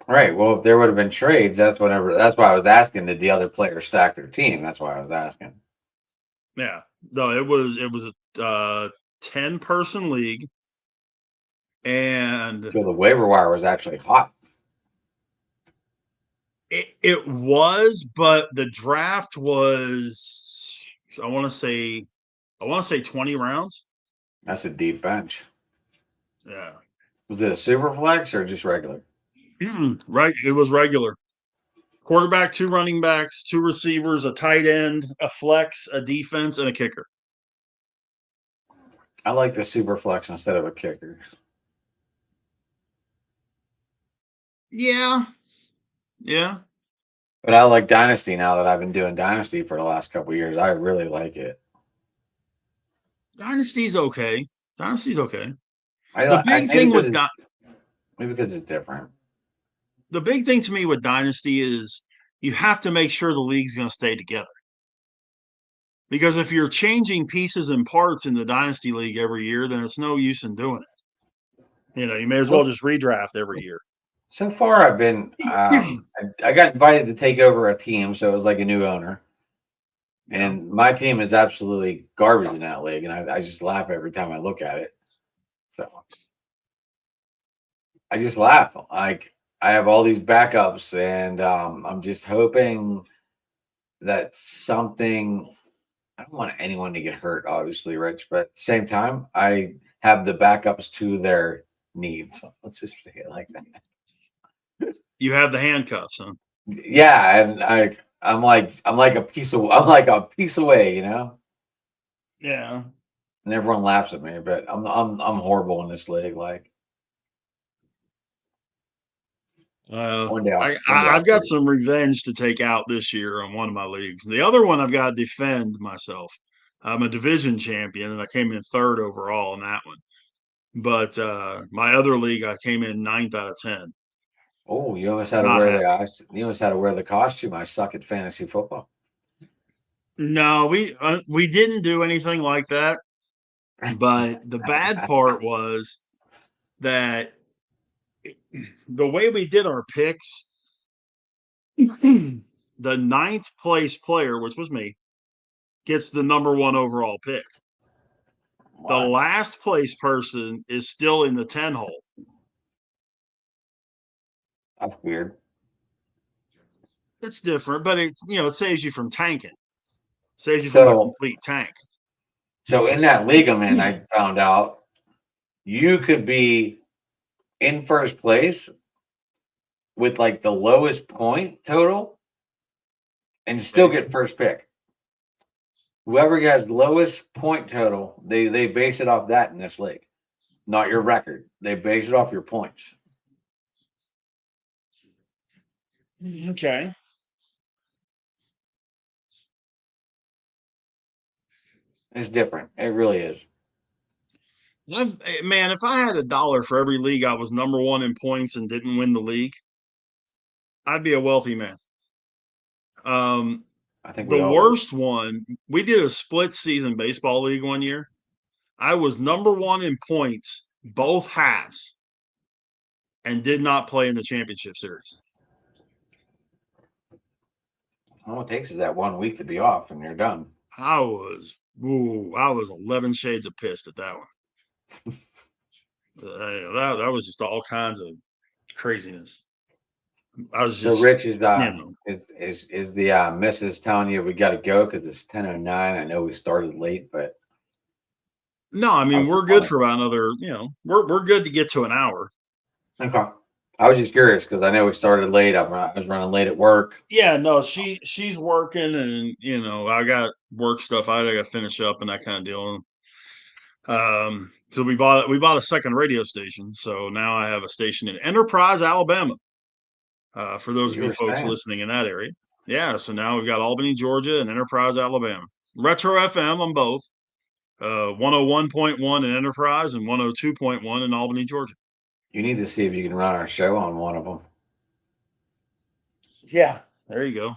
right. Well, if there would have been trades, that's whenever. That's why I was asking. Did the other players stack their team? That's why I was asking. Yeah. No, it was a 10-person league. And So the waiver wire was actually hot. it was, but the draft was I want to say 20 rounds. That's a deep bench. Yeah. Was it a super flex or just regular? Right. It was regular. Quarterback, 2 running backs, 2 receivers, a tight end, a flex, a defense, and a kicker. I like the super flex instead of a kicker. Yeah. Yeah. But I like Dynasty now that I've been doing Dynasty for the last couple of years. I really like it. Dynasty's okay. Dynasty's okay. The I big thing with maybe because it's different. the big thing to me with Dynasty is you have to make sure the league's going to stay together. Because if you're changing pieces and parts in the Dynasty League every year, then it's no use in doing it. You may as well just redraft every year. So far, I've been I got invited to take over a team, so it was like a new owner. Yeah. And my team is absolutely garbage in that league, and I just laugh every time I look at it. So I just laugh. Like I have all these backups, and I'm just hoping that something. I don't want anyone to get hurt, obviously, Rich, but at the same time, I have the backups to their needs. Let's just say it like that. You have the handcuffs, huh? Yeah, and I'm like a piece away, you know. Yeah. And everyone laughs at me, but I'm horrible in this league. Like one day, I've I'll got figure. some revenge to take out this year on one of my leagues. The other one, I've got to defend myself. I'm a division champion, and I came in third overall in that one. But my other league, I came in ninth out of 10. Oh, you almost had to Not wear happy. you almost had to wear the costume. I suck at fantasy football. No, we didn't do anything like that. But the bad part was that the way we did our picks, the ninth place player, which was me, gets the number one overall pick. The What? last place person is still in the 10 hole. That's weird. It's different, but it saves you from tanking. Saves you from a So complete tank. so in that league I'm in, I found out you could be in first place with like the lowest point total and still Okay. get first pick. Whoever has lowest point total, they base it off that in this league, not your record. They base it off your points. Okay. It's different. It really is. Man, if I had $1 for every league I was number one in points and didn't win the league, I'd be a wealthy man. Um, I think we the all would. worst one, we did a split season baseball league one year. I was number one in points both halves and did not play in the championship series. All it takes is that 1 week to be off, and you're done. I was 11 shades of pissed at that one. That was just all kinds of craziness. I was So just, Rich is you know, is the missus telling you we got to go because it's 10:09. I know we started late, but no, I I mean, was we're just good wondering. for about another, we're good to get to an hour. Okay. I was just curious because I know we started late. I was running late at work. Yeah, no, she's working, and I got work stuff I got to finish up and that kind of deal. So we bought a second radio station. So now I have a station in Enterprise, Alabama. For those of You you were folks saying listening in that area. Yeah, so now we've got Albany, Georgia, and Enterprise, Alabama. Retro FM on both. 101.1 in Enterprise and 102.1 in Albany, Georgia. you need to see if you can run our show on one of them. Yeah, there you go.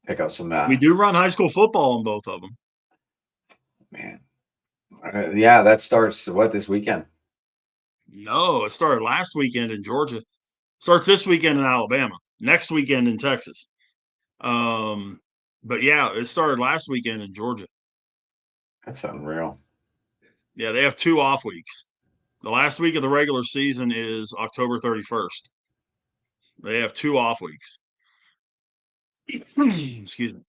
Pick up some We do run high school football on both of them. man. Yeah, that starts what this weekend. No, it started last weekend in Georgia. Starts this weekend in Alabama. Next weekend in Texas. But yeah, it started last weekend in Georgia. That's unreal. Yeah, they have 2 off weeks. The last week of the regular season is October 31st. They have 2 off weeks. Excuse me.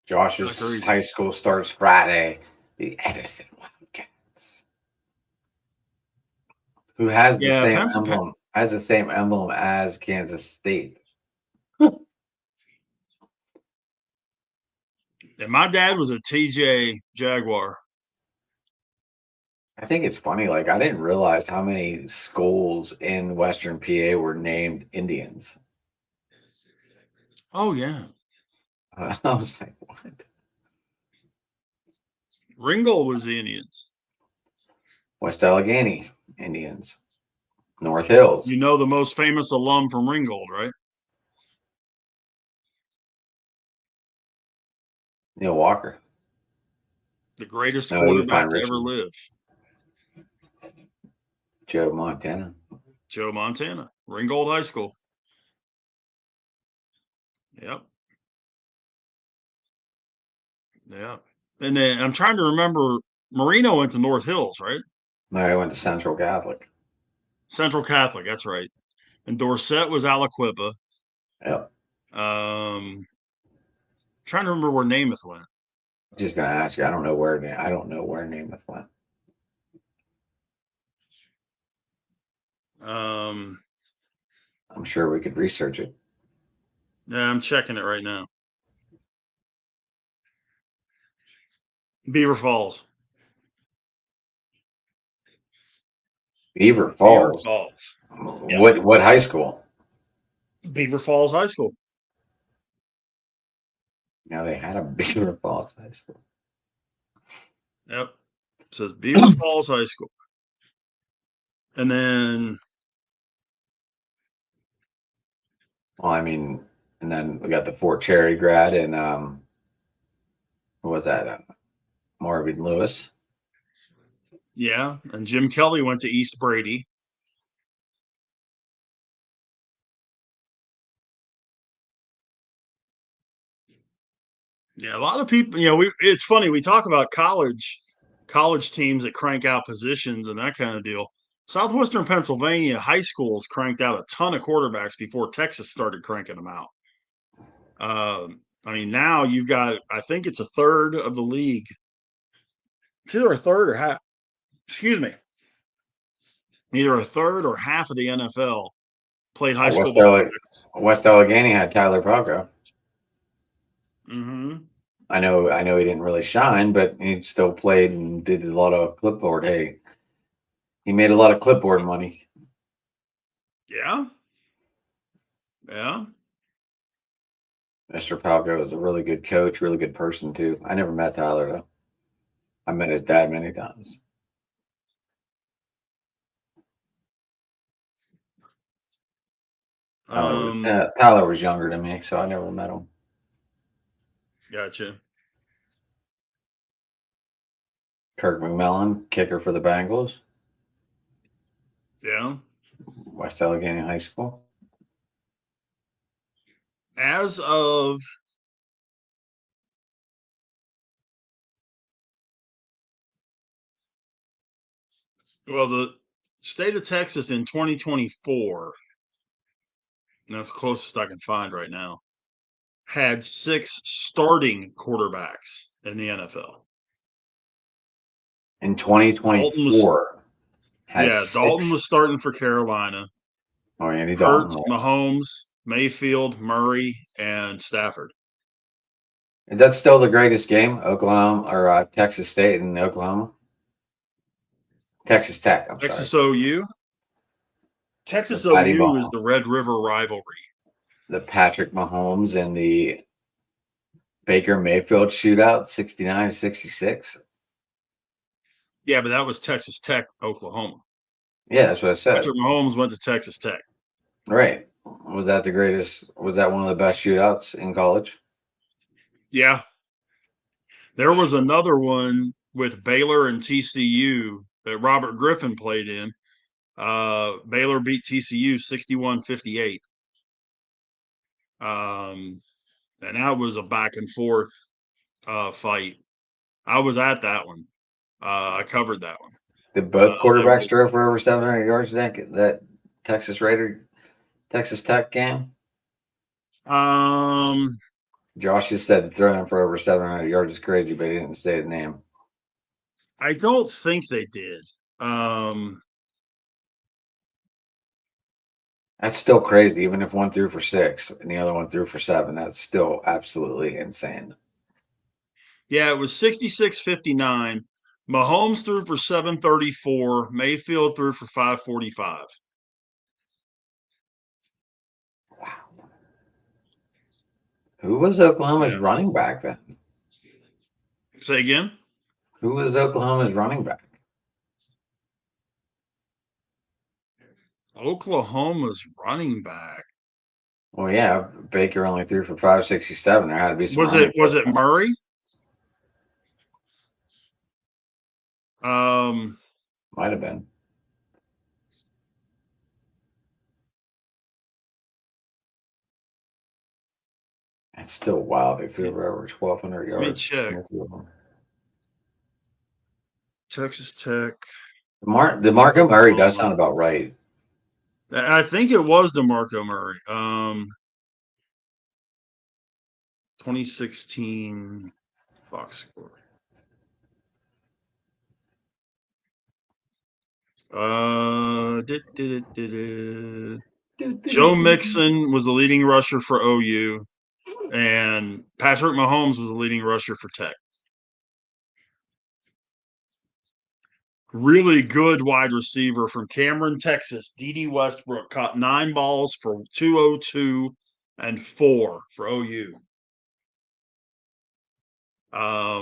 Josh's high school starts Friday. The Edison Wildcats, who has the Yeah, same emblem as Kansas State. and my dad was a TJ Jaguar. I think it's funny. Like I didn't realize how many schools in Western PA were named Indians. Oh yeah, I was like, what? Ringgold was the Indians. West Allegheny Indians. North Hills. You know the most famous alum from Ringgold, right? Neil Walker. The greatest No, he was quarterback Pine to ever Richmond. live. Joe Montana. Joe Montana, Ringgold High School. Yep. Yeah. And then I'm trying to remember, Marino went to North Hills, right? No, he went to Central Catholic. Central Catholic, that's right. And Dorset was Aliquippa. Yep. Trying to remember where Namath went. Just gonna ask you. I don't know where Namath went. Um, I'm sure we could research it. yeah, I'm checking it right now. Beaver Falls. Beaver Beaver Falls. Falls. Yep. What high school? Beaver Falls High School. Now they had a Beaver Falls High School. Yep. It says Beaver Falls High School. And then Well, I mean, and then we got the Fort Cherry grad and what was that? Marvin Lewis. yeah, and Jim Kelly went to East Brady. Yeah, a lot of people, it's funny, we talk about college teams that crank out positions and that kind of deal. Southwestern Pennsylvania high schools cranked out a ton of quarterbacks before Texas started cranking them out. I mean, now you've got, I think it's a third of the league. It's either a third or half, excuse me, either a third or half of the NFL played high school before Texas. West Allegheny had Tyler Palko. Mm-hmm. I know he didn't really shine, but he still played and did a lot of clipboard. Hey, he made a lot of clipboard money. Yeah. Yeah. Mr. Palko was a really good coach, really good person too. I never met Tyler though. I met his dad many times. Tyler was younger than me, so I never met him. Gotcha. Kirk McMillan, kicker for the Bengals. Yeah. West Allegheny High School. As of the state of Texas in 2024, and that's the closest I can find right now, had 6 starting quarterbacks in the NFL. In Dalton was 2024, had Dalton 6. was starting for Carolina. Oh, Andy Dalton. Hurts, Mahomes, Mayfield, Murray, and Stafford. That's still the greatest game, Oklahoma or Texas State and Oklahoma. Texas Tech. I'm Texas sorry. OU. Texas The Patty OU is Ball, the Red River rivalry. the Patrick Mahomes and the Baker Mayfield shootout, 69-66. Yeah, but that was Texas Tech, Oklahoma. Yeah, that's what I said. Patrick Mahomes went to Texas Tech. Right. Was that the greatest? Was that one of the best shootouts in college? Yeah. There was another one with Baylor and TCU that Robert Griffin played in. Baylor beat TCU 61-58. And that was a back and forth fight. I was at that one. I covered that one. Did both quarterbacks Was, throw for over 700 yards that Texas Tech game? Josh just said throwing for over 700 yards is crazy, but he didn't say the name. I don't think they did. That's still crazy. Even if one threw for 6 and the other one threw for 7, that's still absolutely insane. Yeah, it was 66-59. Mahomes threw for 734. Mayfield threw for 545. Wow. Who was Oklahoma's running back then? Say again? Who was Oklahoma's running back? Oklahoma's running back. Well, yeah, Baker only threw for 567. There had to be some Was running. it Murray? Um, Might have been. It's still wild. They threw for over 1,200 let me yards. check. Texas Tech. DeMarco Murray does sound about right. I think it was DeMarco Murray. 2016 box score. Joe Mixon was the leading rusher for OU, and Patrick Mahomes was the leading rusher for Tech. Really good wide receiver from Cameron, Texas. D.D. Westbrook caught 9 balls for 202 and 4 for OU. Yeah,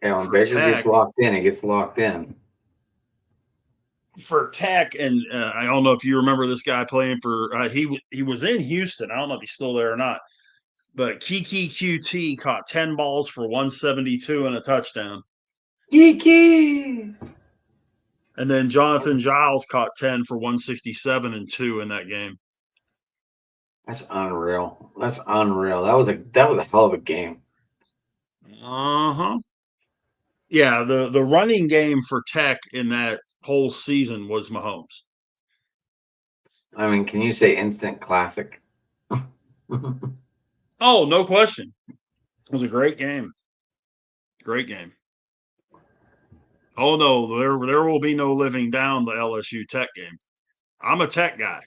when Baker gets locked in, he gets locked in. For Tech, and I don't know if you remember this guy playing for. He was in Houston. I don't know if he's still there or not. But Kiki QT caught 10 balls for 172 and a touchdown. Kiki. And then Jonathan Giles caught 10 for 167 and 2 in that game. That's unreal. That's unreal. That was a hell of a game. Uh-huh. Yeah, the running game for Tech in that whole season was Mahomes. I mean, can you say instant classic? Oh, no question. It was a great game. Great game. Oh no, there will be no living down the LSU Tech game. I'm a Tech guy.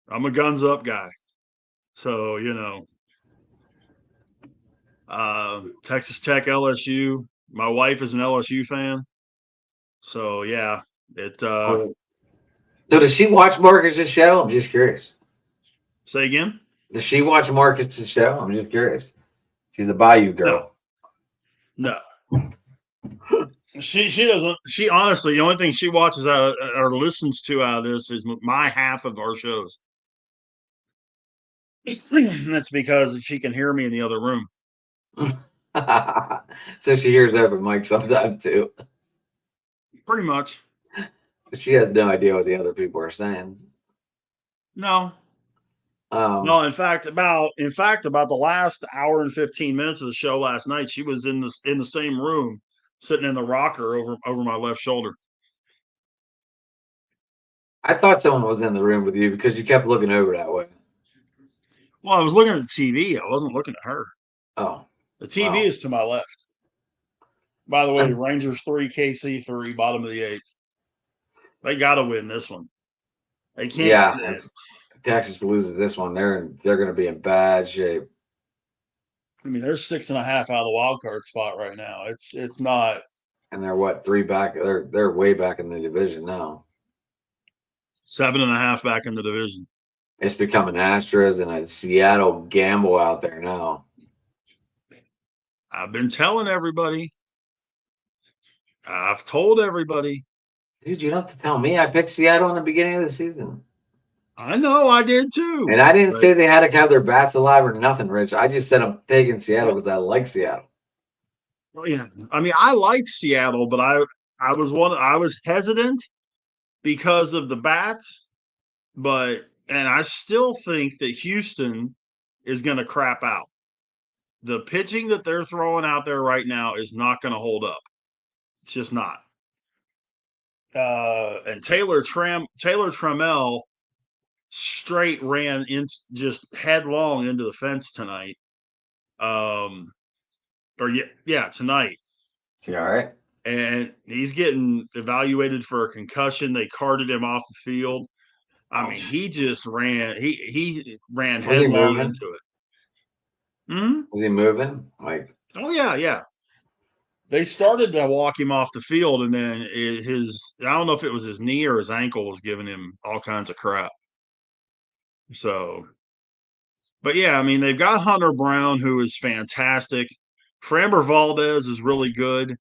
I'm a guns up guy. So, Texas Tech, LSU. My wife is an LSU fan. So yeah, So does she watch Marcus's show? I'm just curious. Say again? Does she watch Marcus's show? I'm just curious. She's a Bayou girl. No. She doesn't. She honestly, the only thing she watches out or listens to out of this is my half of our shows. That's because she can hear me in the other room. So she hears over Mike sometimes too. Pretty much. But she has no idea what the other people are saying. No. No, in fact, about the last hour and 15 minutes of the show last night, she was in the same room, sitting in the rocker over my left shoulder. I thought someone was in the room with you because you kept looking over that way. Well, I was looking at the TV. I wasn't looking at her. Oh. The TV is to my left. By the way, Rangers 3, KC 3, bottom of the 8th. They got to win this one. They can't. Yeah, if Texas loses this one, they're going to be in bad shape. I mean, they're 6.5 out of the wild card spot right now. It's not. And they're what, 3 back? They're way back in the division now. 7.5 back in the division. It's becoming Astros and a Seattle gamble out there now. I've been telling everybody. I've told everybody. Dude, you don't have to tell me. I picked Seattle in the beginning of the season. I know, I did too. And I didn't say they had to have their bats alive or nothing, Rich. I just said I'm taking Seattle because I like Seattle. Well, yeah. I mean, I liked Seattle, but I was hesitant because of the bats, and I still think that Houston is going to crap out. The pitching that they're throwing out there right now is not going to hold up. It's just not. And Taylor Trammell straight ran in just headlong into the fence tonight. Tonight. You all right? And he's getting evaluated for a concussion. They carted him off the field. I mean, he just ran. He ran headlong into it. Hmm? Was he moving? Oh yeah. They started to walk him off the field, and then I don't know if it was his knee or his ankle was giving him all kinds of crap. So, but yeah, I mean, they've got Hunter Brown, who is fantastic. Framber Valdez is really good.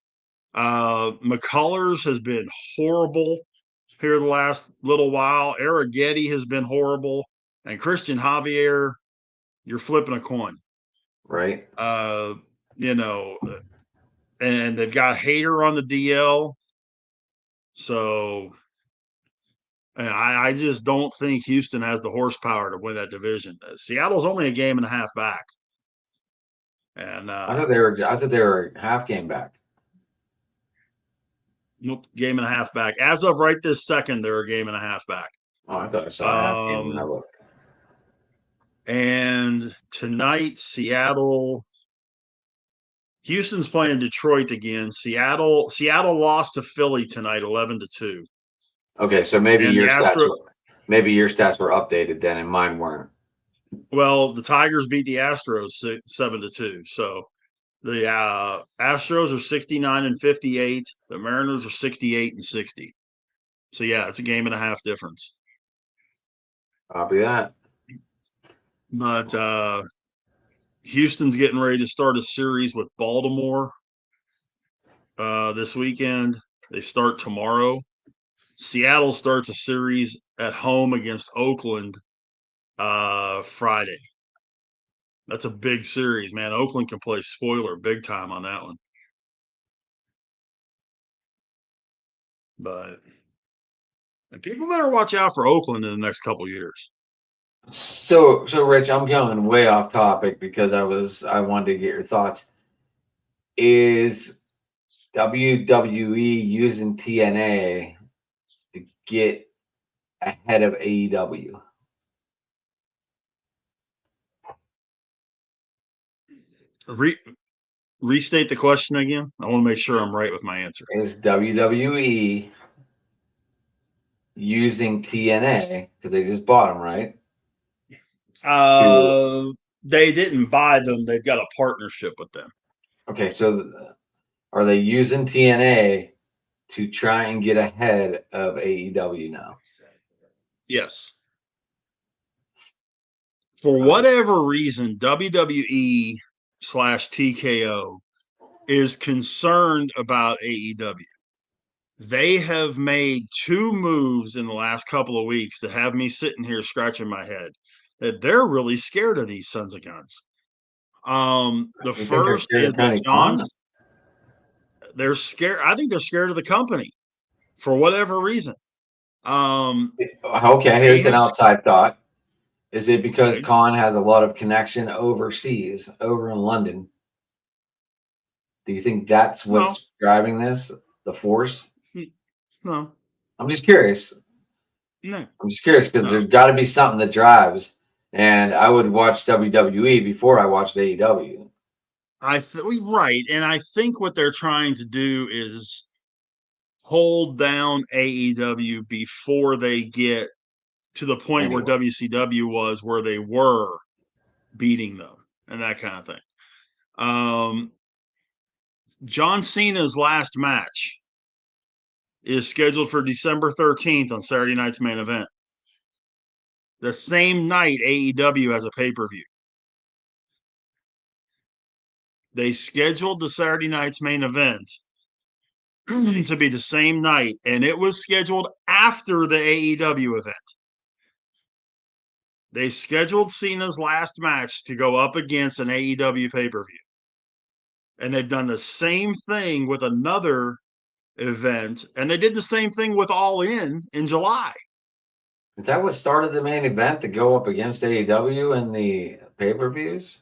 McCullers has been horrible here the last little while. Arrighetti has been horrible. And Christian Javier, you're flipping a coin. Right. You know, and they've got Hader on the DL. So, and I just don't think Houston has the horsepower to win that division. Seattle's only a game and a half back. And I thought they were half game back. nope, game and a half back. As of right this second, they're a game and a half back. Oh, I thought I saw a half game when I looked. And tonight, Houston's playing Detroit again. Seattle lost to Philly tonight, 11-2. Okay, so maybe And your stats were updated then, and mine weren't. Well, the Tigers beat the Astros 7-2. So the Astros are 69-58. The Mariners are 68-60. So yeah, it's a game and a half difference. Copy that. But Houston's getting ready to start a series with Baltimore this weekend. They start tomorrow. Seattle starts a series at home against Oakland Friday. That's a big series, man. Oakland can play spoiler big time on that one. But and people better watch out for Oakland in the next couple years. So Rich, I'm going way off topic because I wanted to get your thoughts. Is WWE using TNA to get ahead of AEW? Restate the question again. I want to make sure I'm right with my answer. Is WWE using TNA because they just bought them, right? They didn't buy them. They've got a partnership with them. Okay, so are they using TNA to try and get ahead of AEW now? Yes. For whatever reason, WWE/TKO is concerned about AEW. They have made 2 moves in the last couple of weeks that have me sitting here scratching my head that they're really scared of these sons of guns. The first is that they're scared. I think they're scared of the company for whatever reason. Okay, here's an outside thought. Is it because Khan has a lot of connection overseas, over in London? Do you think that's what's driving this? The force? No. I'm just curious. No. I'm just curious because there's got to be something that drives. And I would watch WWE before I watched AEW. Right. And I think what they're trying to do is hold down AEW before they get to the point where WCW was, where they were beating them and that kind of thing. John Cena's last match is scheduled for December 13th on Saturday night's main event. The same night AEW has a pay-per-view. They scheduled the Saturday night's main event to be the same night, and it was scheduled after the AEW event. They scheduled Cena's last match to go up against an AEW pay-per-view. And they've done the same thing with another event, and they did the same thing with All In July. Is that what started the main event to go up against AEW in the pay-per-views?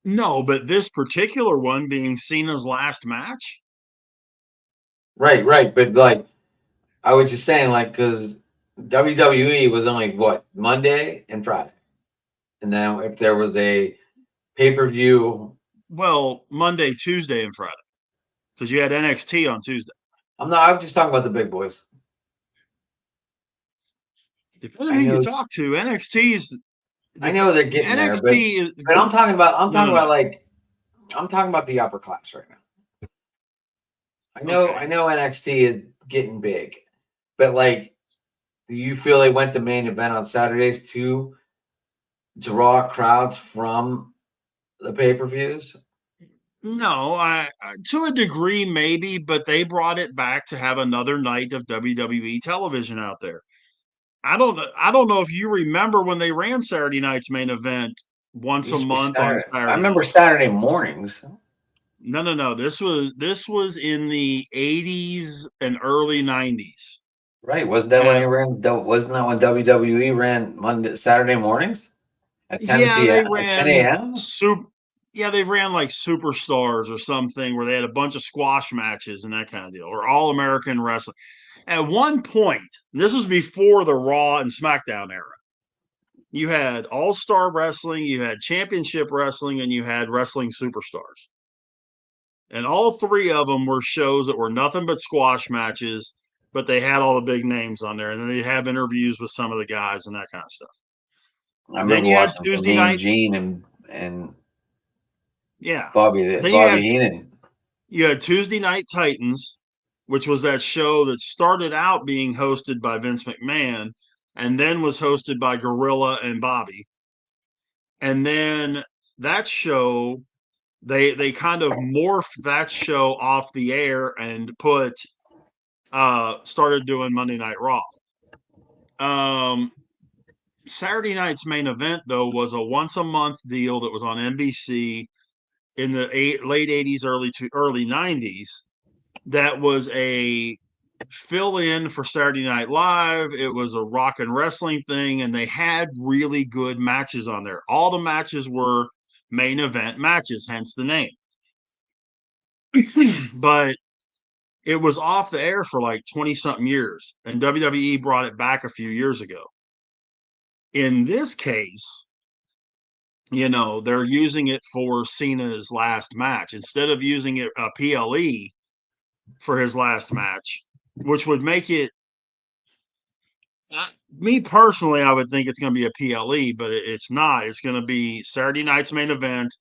No, but this particular one being Cena's last match. Right. But like, I was just saying, like, because WWE was only what, Monday and Friday, and then if there was a pay-per-view, well, Monday, Tuesday, and Friday, because you had NXT on Tuesday. I'm just talking about the big boys. Depending on who you talk to, NXT is. I know they're getting NXT there, but I'm talking about I'm talking about the upper class right now. I know NXT is getting big, but like, do you feel they went the main event on Saturdays to draw crowds from the pay-per-views? No, to a degree maybe, but they brought it back to have another night of WWE television out there. I don't know if you remember when they ran Saturday night's main event It once a used to be month on Saturday. I Saturday remember night. Saturday mornings. No, no, no. This was in the 80s and early 90s. Right. Wasn't that when And they ran? Wasn't that when WWE ran Saturday mornings at 10 yeah, they p.m. at 10 ran a.m.? soup yeah, they ran like Superstars or something where they had a bunch of squash matches and that kind of deal, or All American Wrestling. At one point, this was before the Raw and SmackDown era, you had All Star Wrestling, you had Championship Wrestling, and you had Wrestling Superstars. And all three of them were shows that were nothing but squash matches, but they had all the big names on there. And then they'd have interviews with some of the guys and that kind of stuff. I Then remember you had watching some Tuesday Mean night. Gene and Yeah. Then Bobby Heenan. you had Tuesday Night Titans, which was that show that started out being hosted by Vince McMahon and then was hosted by Gorilla and Bobby. And then that show, they kind of morphed that show off the air and put started doing Monday Night Raw. Um, Saturday night's main event though was a once a month deal that was on NBC in the late 80s, early 90s. That was a fill in for Saturday Night Live. It was a rock and wrestling thing, and they had really good matches on there. All the matches were main event matches, hence the name. But it was off the air for like 20 something years, and WWE brought it back a few years ago. In this case, they're using it for Cena's last match instead of using it a PLE for his last match, which would make it. Me personally, I would think it's going to be a PLE, but it's not. It's going to be Saturday night's main event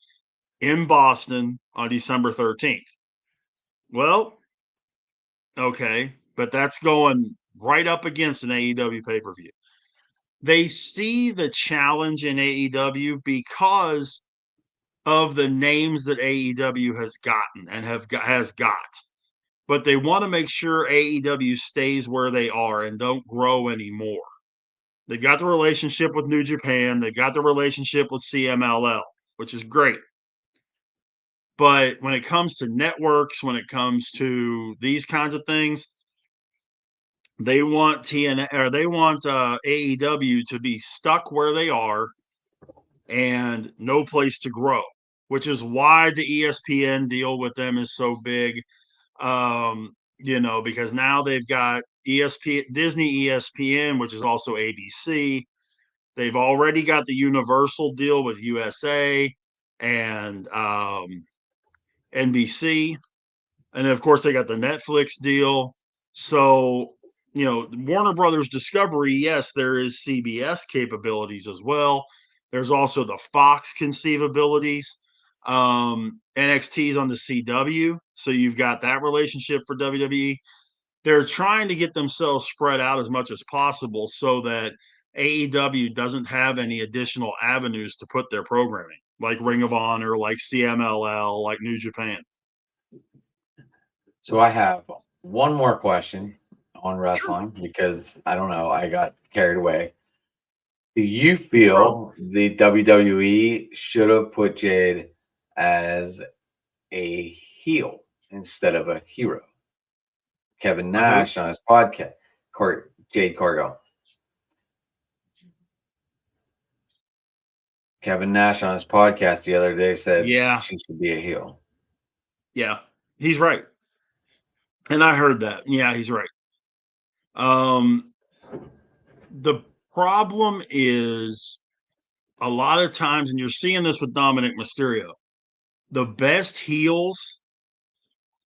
in Boston on December 13th. Well, okay, but that's going right up against an AEW pay per view. They see the challenge in AEW because of the names that AEW has gotten and has got. But they want to make sure AEW stays where they are and don't grow anymore. They've got the relationship with New Japan. They've got the relationship with CMLL, which is great. But when it comes to networks, when it comes to these kinds of things, they want AEW to be stuck where they are and no place to grow, which is why the ESPN deal with them is so big. Because now they've got Disney ESPN, which is also ABC. They've already got the Universal deal with USA and NBC. And then, of course, they got the Netflix deal. So, Warner Brothers Discovery, yes, there is CBS capabilities as well. There's also the Fox conceivabilities. NXT's on the CW. So you've got that relationship for WWE. They're trying to get themselves spread out as much as possible so that AEW doesn't have any additional avenues to put their programming, like Ring of Honor, like CMLL, like New Japan. So I have one more question on Sure. wrestling because I don't know, I got carried away. Do you No problem. feel the WWE should have put Jade as a heel instead of a hero? Kevin Who? Nash on his podcast, Jade Cargill. Kevin Nash on his podcast the other day said Yeah, she should be a heel. yeah, he's right, and I heard that. Yeah, he's right. Um, the problem is a lot of times, and you're seeing this with Dominic Mysterio, the best heels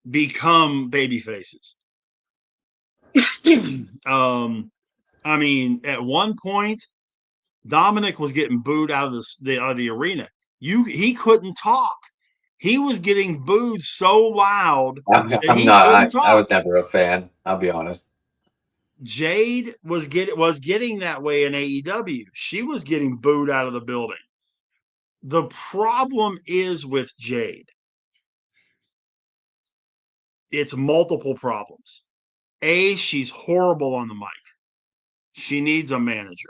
become baby faces. I mean, at one point, Dominic was getting booed out of the arena. He couldn't talk. He was getting booed so loud that I'm he not. couldn't I talk. was never a fan. I'll be honest. Jade was getting that way in AEW. She was getting booed out of the building. The problem is with Jade. It's multiple problems. A, she's horrible on the mic. She needs a manager.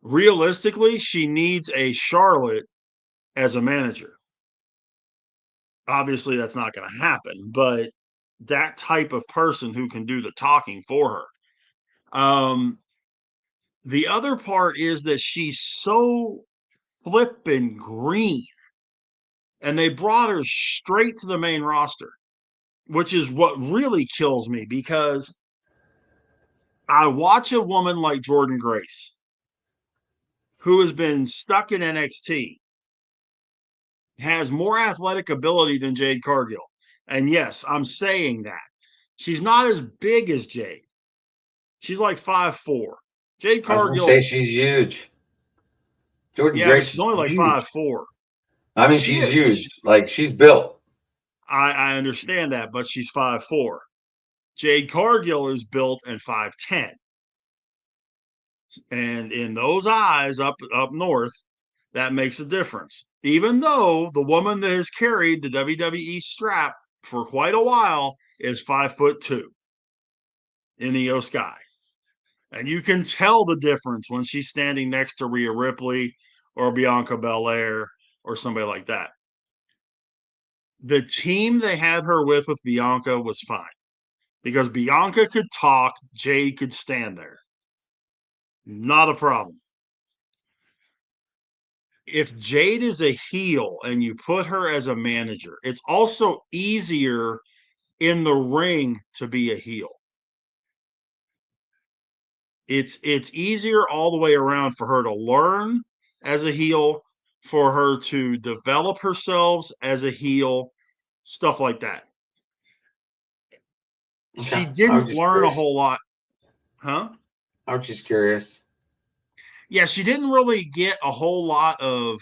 Realistically, she needs a Charlotte as a manager. Obviously, that's not going to happen, but that type of person who can do the talking for her. The other part is that she's so flippin' green, and they brought her straight to the main roster, which is what really kills me because I watch a woman like Jordan Grace, who has been stuck in NXT, has more athletic ability than Jade Cargill. And yes, I'm saying that. She's not as big as Jade. She's like 5'4". Jade I was going to Cargill, say she's huge. Jordan yeah, but Grace she's is only like huge. 5'4". I mean, She she's is. huge. Like, she's built. I understand that, but she's 5'4". Jade Cargill is built and 5'10". And in those eyes up north, that makes a difference. Even though the woman that has carried the WWE strap for quite a while is 5'2" in Io Sky. And you can tell the difference when she's standing next to Rhea Ripley or Bianca Belair or somebody like that. The team they had her with Bianca was fine because Bianca could talk, Jade could stand there. Not a problem. If Jade is a heel and you put her as a manager, it's also easier in the ring to be a heel. It's easier all the way around for her to learn as a heel, for her to develop herself as a heel, stuff like that. She Okay. I was didn't just learn a curious. whole lot, huh? I was just curious. Yeah, she didn't really get a whole lot of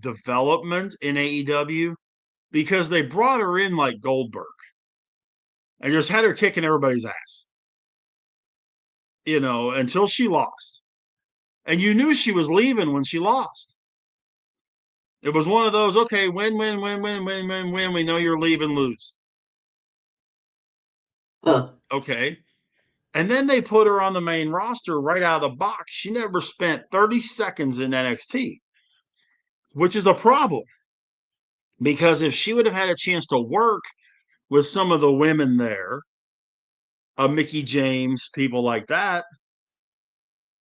development in AEW because they brought her in like Goldberg and just had her kicking everybody's ass, until she lost. And you knew she was leaving when she lost. It was one of those, okay, win, win, win, win, win, win, win. We know you're leaving, lose. Huh. Okay. And then they put her on the main roster right out of the box. She never spent 30 seconds in NXT, which is a problem. Because if she would have had a chance to work with some of the women there, Mickey James, people like that,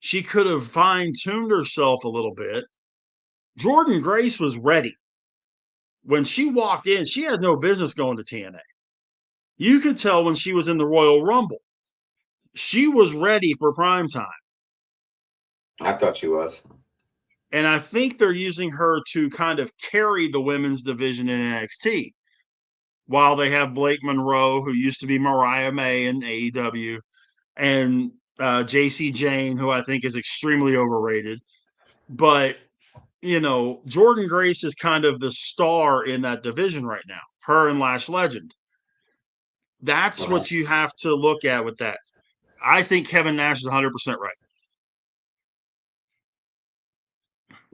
she could have fine-tuned herself a little bit. Jordan Grace was ready. When she walked in, she had no business going to TNA. You could tell when she was in the Royal Rumble. She was ready for prime time. I thought she was. And I think they're using her to kind of carry the women's division in NXT. While they have Blake Monroe, who used to be Mariah May in AEW, and JC Jane, who I think is extremely overrated. But, Jordan Grace is kind of the star in that division right now, her and Lash Legend. That's Well, what you have to look at with that. I think Kevin Nash is 100% right.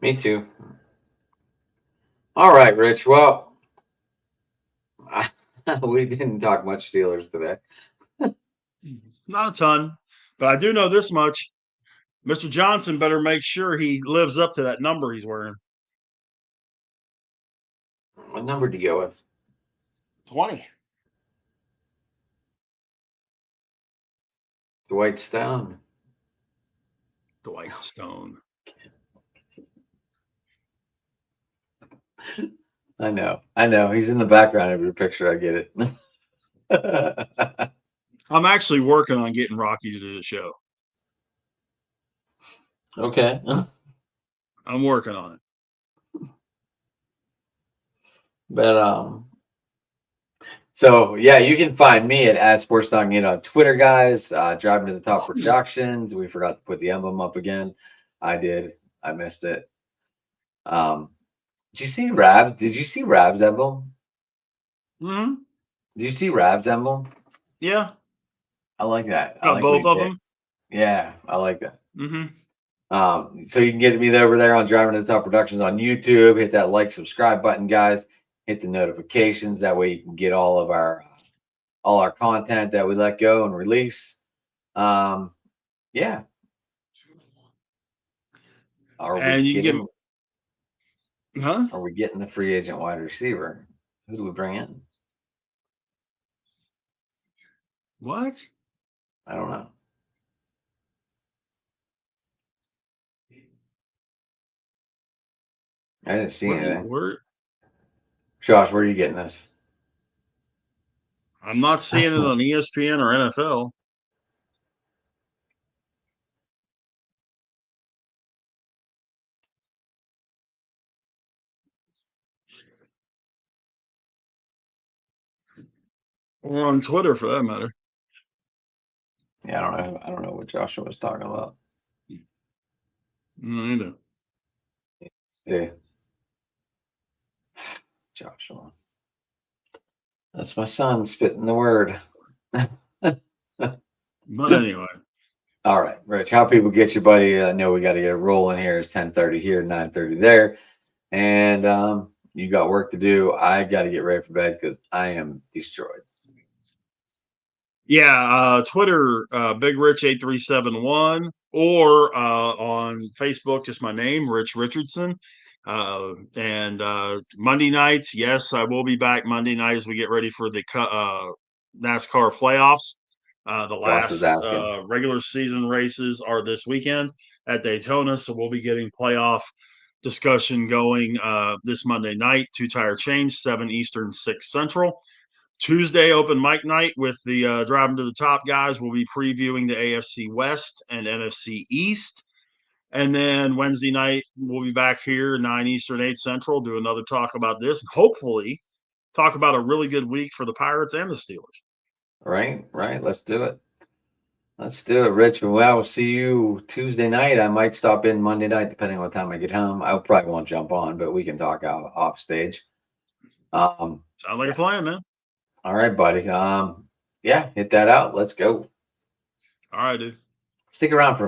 me too. All right, Rich. Well, we didn't talk much Steelers today. Not a ton, but I do know this much. Mr. Johnson better make sure he lives up to that number he's wearing. What number did you go with? 20. Dwight Stone. Dwight Stone. I know. He's in the background of your picture. I get it. I'm actually working on getting Rocky to do the show. Okay. I'm working on it. But so yeah, you can find me at Sports Talk on Twitter, guys. Driving to the Top Productions. We forgot to put the emblem up again. I did. I missed it. Did you see Rav's? Did you see Rav's emblem? Mm-hmm. Did you see Rav's emblem? Yeah. I like that. I Got like what both he of did. them. Yeah, I like that. Mm-hmm. So you can get me over there on Driving to the Top Productions on YouTube. Hit that like, subscribe button, guys. Hit the notifications. That way you can get all our content that we let go and release. Yeah. Are we And you can getting huh? are we getting the free agent wide receiver? Who do we bring in? What? I don't know. I didn't see anything. Josh, where are you getting this? I'm not seeing it on ESPN or NFL. Or on Twitter for that matter. Yeah, I don't know what Joshua was talking about. No, either. Yeah. Joshua. That's my son spitting the word. But anyway. All right, Rich, how people get you, buddy? I know we got to get it rolling here. It's 10:30 here, 9:30 there. And you got work to do. I got to get ready for bed because I am destroyed. Yeah, Twitter, Big Rich 8371, or on Facebook, just my name, Rich Richardson. And Monday nights, yes, I will be back Monday night as we get ready for the NASCAR playoffs. The Josh was last asking. regular season races are this weekend at Daytona, so we'll be getting playoff discussion going this Monday night. 2-tire change, 7 Eastern, 6 Central. Tuesday open mic night with the Driving to the Top guys. We'll be previewing the AFC West and NFC East. And then Wednesday night, we'll be back here, 9 Eastern, 8 Central, do another talk about this. And hopefully, talk about a really good week for the Pirates and the Steelers. Right. Let's do it. Rich. Well, I will see you Tuesday night. I might stop in Monday night, depending on what time I get home. I probably won't jump on, but we can talk out off stage. Sounds like a plan, man. All right, buddy. Yeah, hit that out. Let's go. All right, dude. Stick around for